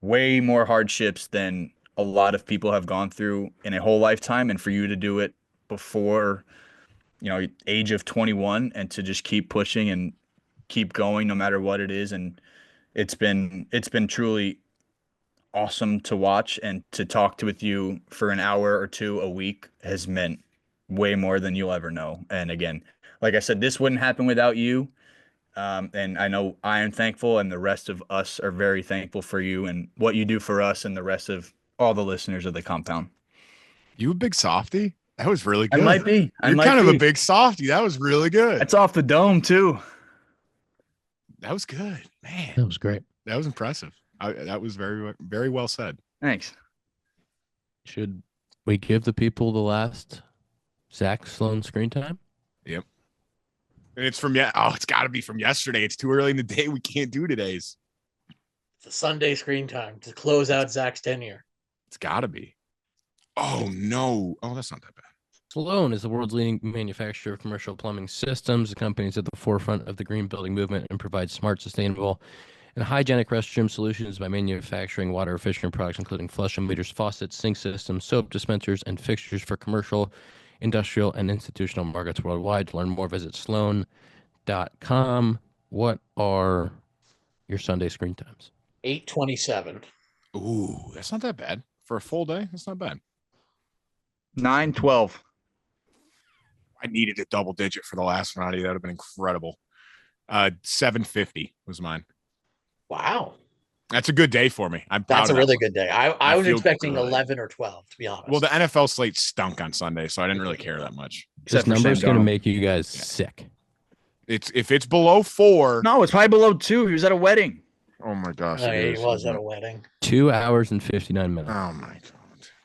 way more hardships than a lot of people have gone through in a whole lifetime. And for you to do it before, you know, age of 21, and to just keep pushing and keep going no matter what it is. And it's been truly awesome to watch, and to talk with you for an hour or two a week has meant way more than you'll ever know. And again, like I said, this wouldn't happen without you. And I know I am thankful, and the rest of us are very thankful for you and what you do for us and the rest of all the listeners of the Compound. You a big softy? That was really good. I might be. You're kind of a big softy. That was really good. That's off the dome too. That was good, man. That was great. That was impressive. That was very, very well said. Thanks. Should we give the people the last Zack Sloan screen time? Yep. And it's it's got to be from yesterday. It's too early in the day. We can't do today's. It's a Sunday screen time to close out Zach's tenure. It's got to be. Oh, no. Oh, that's not that bad. Sloan is the world's leading manufacturer of commercial plumbing systems. The company is at the forefront of the green building movement and provides smart, sustainable, and hygienic restroom solutions by manufacturing water-efficient products, including flush-and-meters, faucets, sink systems, soap dispensers, and fixtures for commercial, industrial, and institutional markets worldwide. To learn more, visit sloan.com. What are your Sunday screen times? 8:27. Ooh, that's not that bad. For a full day, that's not bad. 9:12. I needed a double digit for the last one. That would have been incredible. 7:50 was mine. Wow. That's a good day for me. I'm proud. That's a of really that good day. I was expecting good. 11 or 12, to be honest. Well, the NFL slate stunk on Sunday, so I didn't really care that much. This number is going to make you guys sick. If it's below 4. No, it's probably below 2. He was at a wedding. Oh my gosh. Oh, yeah, he was at a wedding. 2 hours and 59 minutes. Oh my God.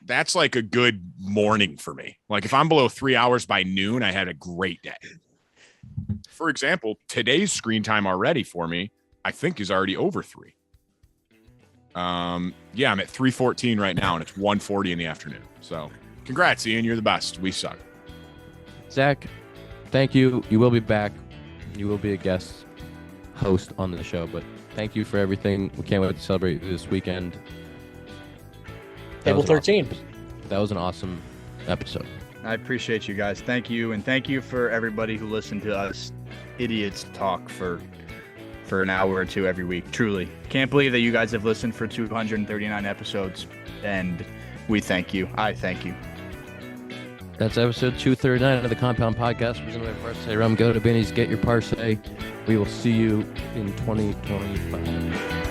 That's like a good morning for me. Like if I'm below 3 hours by noon, I had a great day. For example, today's screen time already for me, I think is already over 3. Yeah, I'm at 3:14 right now, and it's 1:40 in the afternoon. So congrats, Ian. You're the best. We suck. Zack, thank you. You will be back. You will be a guest host on the show, but thank you for everything. We can't wait to celebrate this weekend. Table 13. That was an awesome episode. I appreciate you guys. Thank you. And thank you for everybody who listened to us idiots talk for an hour or two every week. Truly. Can't believe that you guys have listened for 239 episodes. And we thank you. I thank you. That's episode 239 of the Compound Podcast. Presented by Parse Rum. Go to Benny's, get your Parse. We will see you in 2025.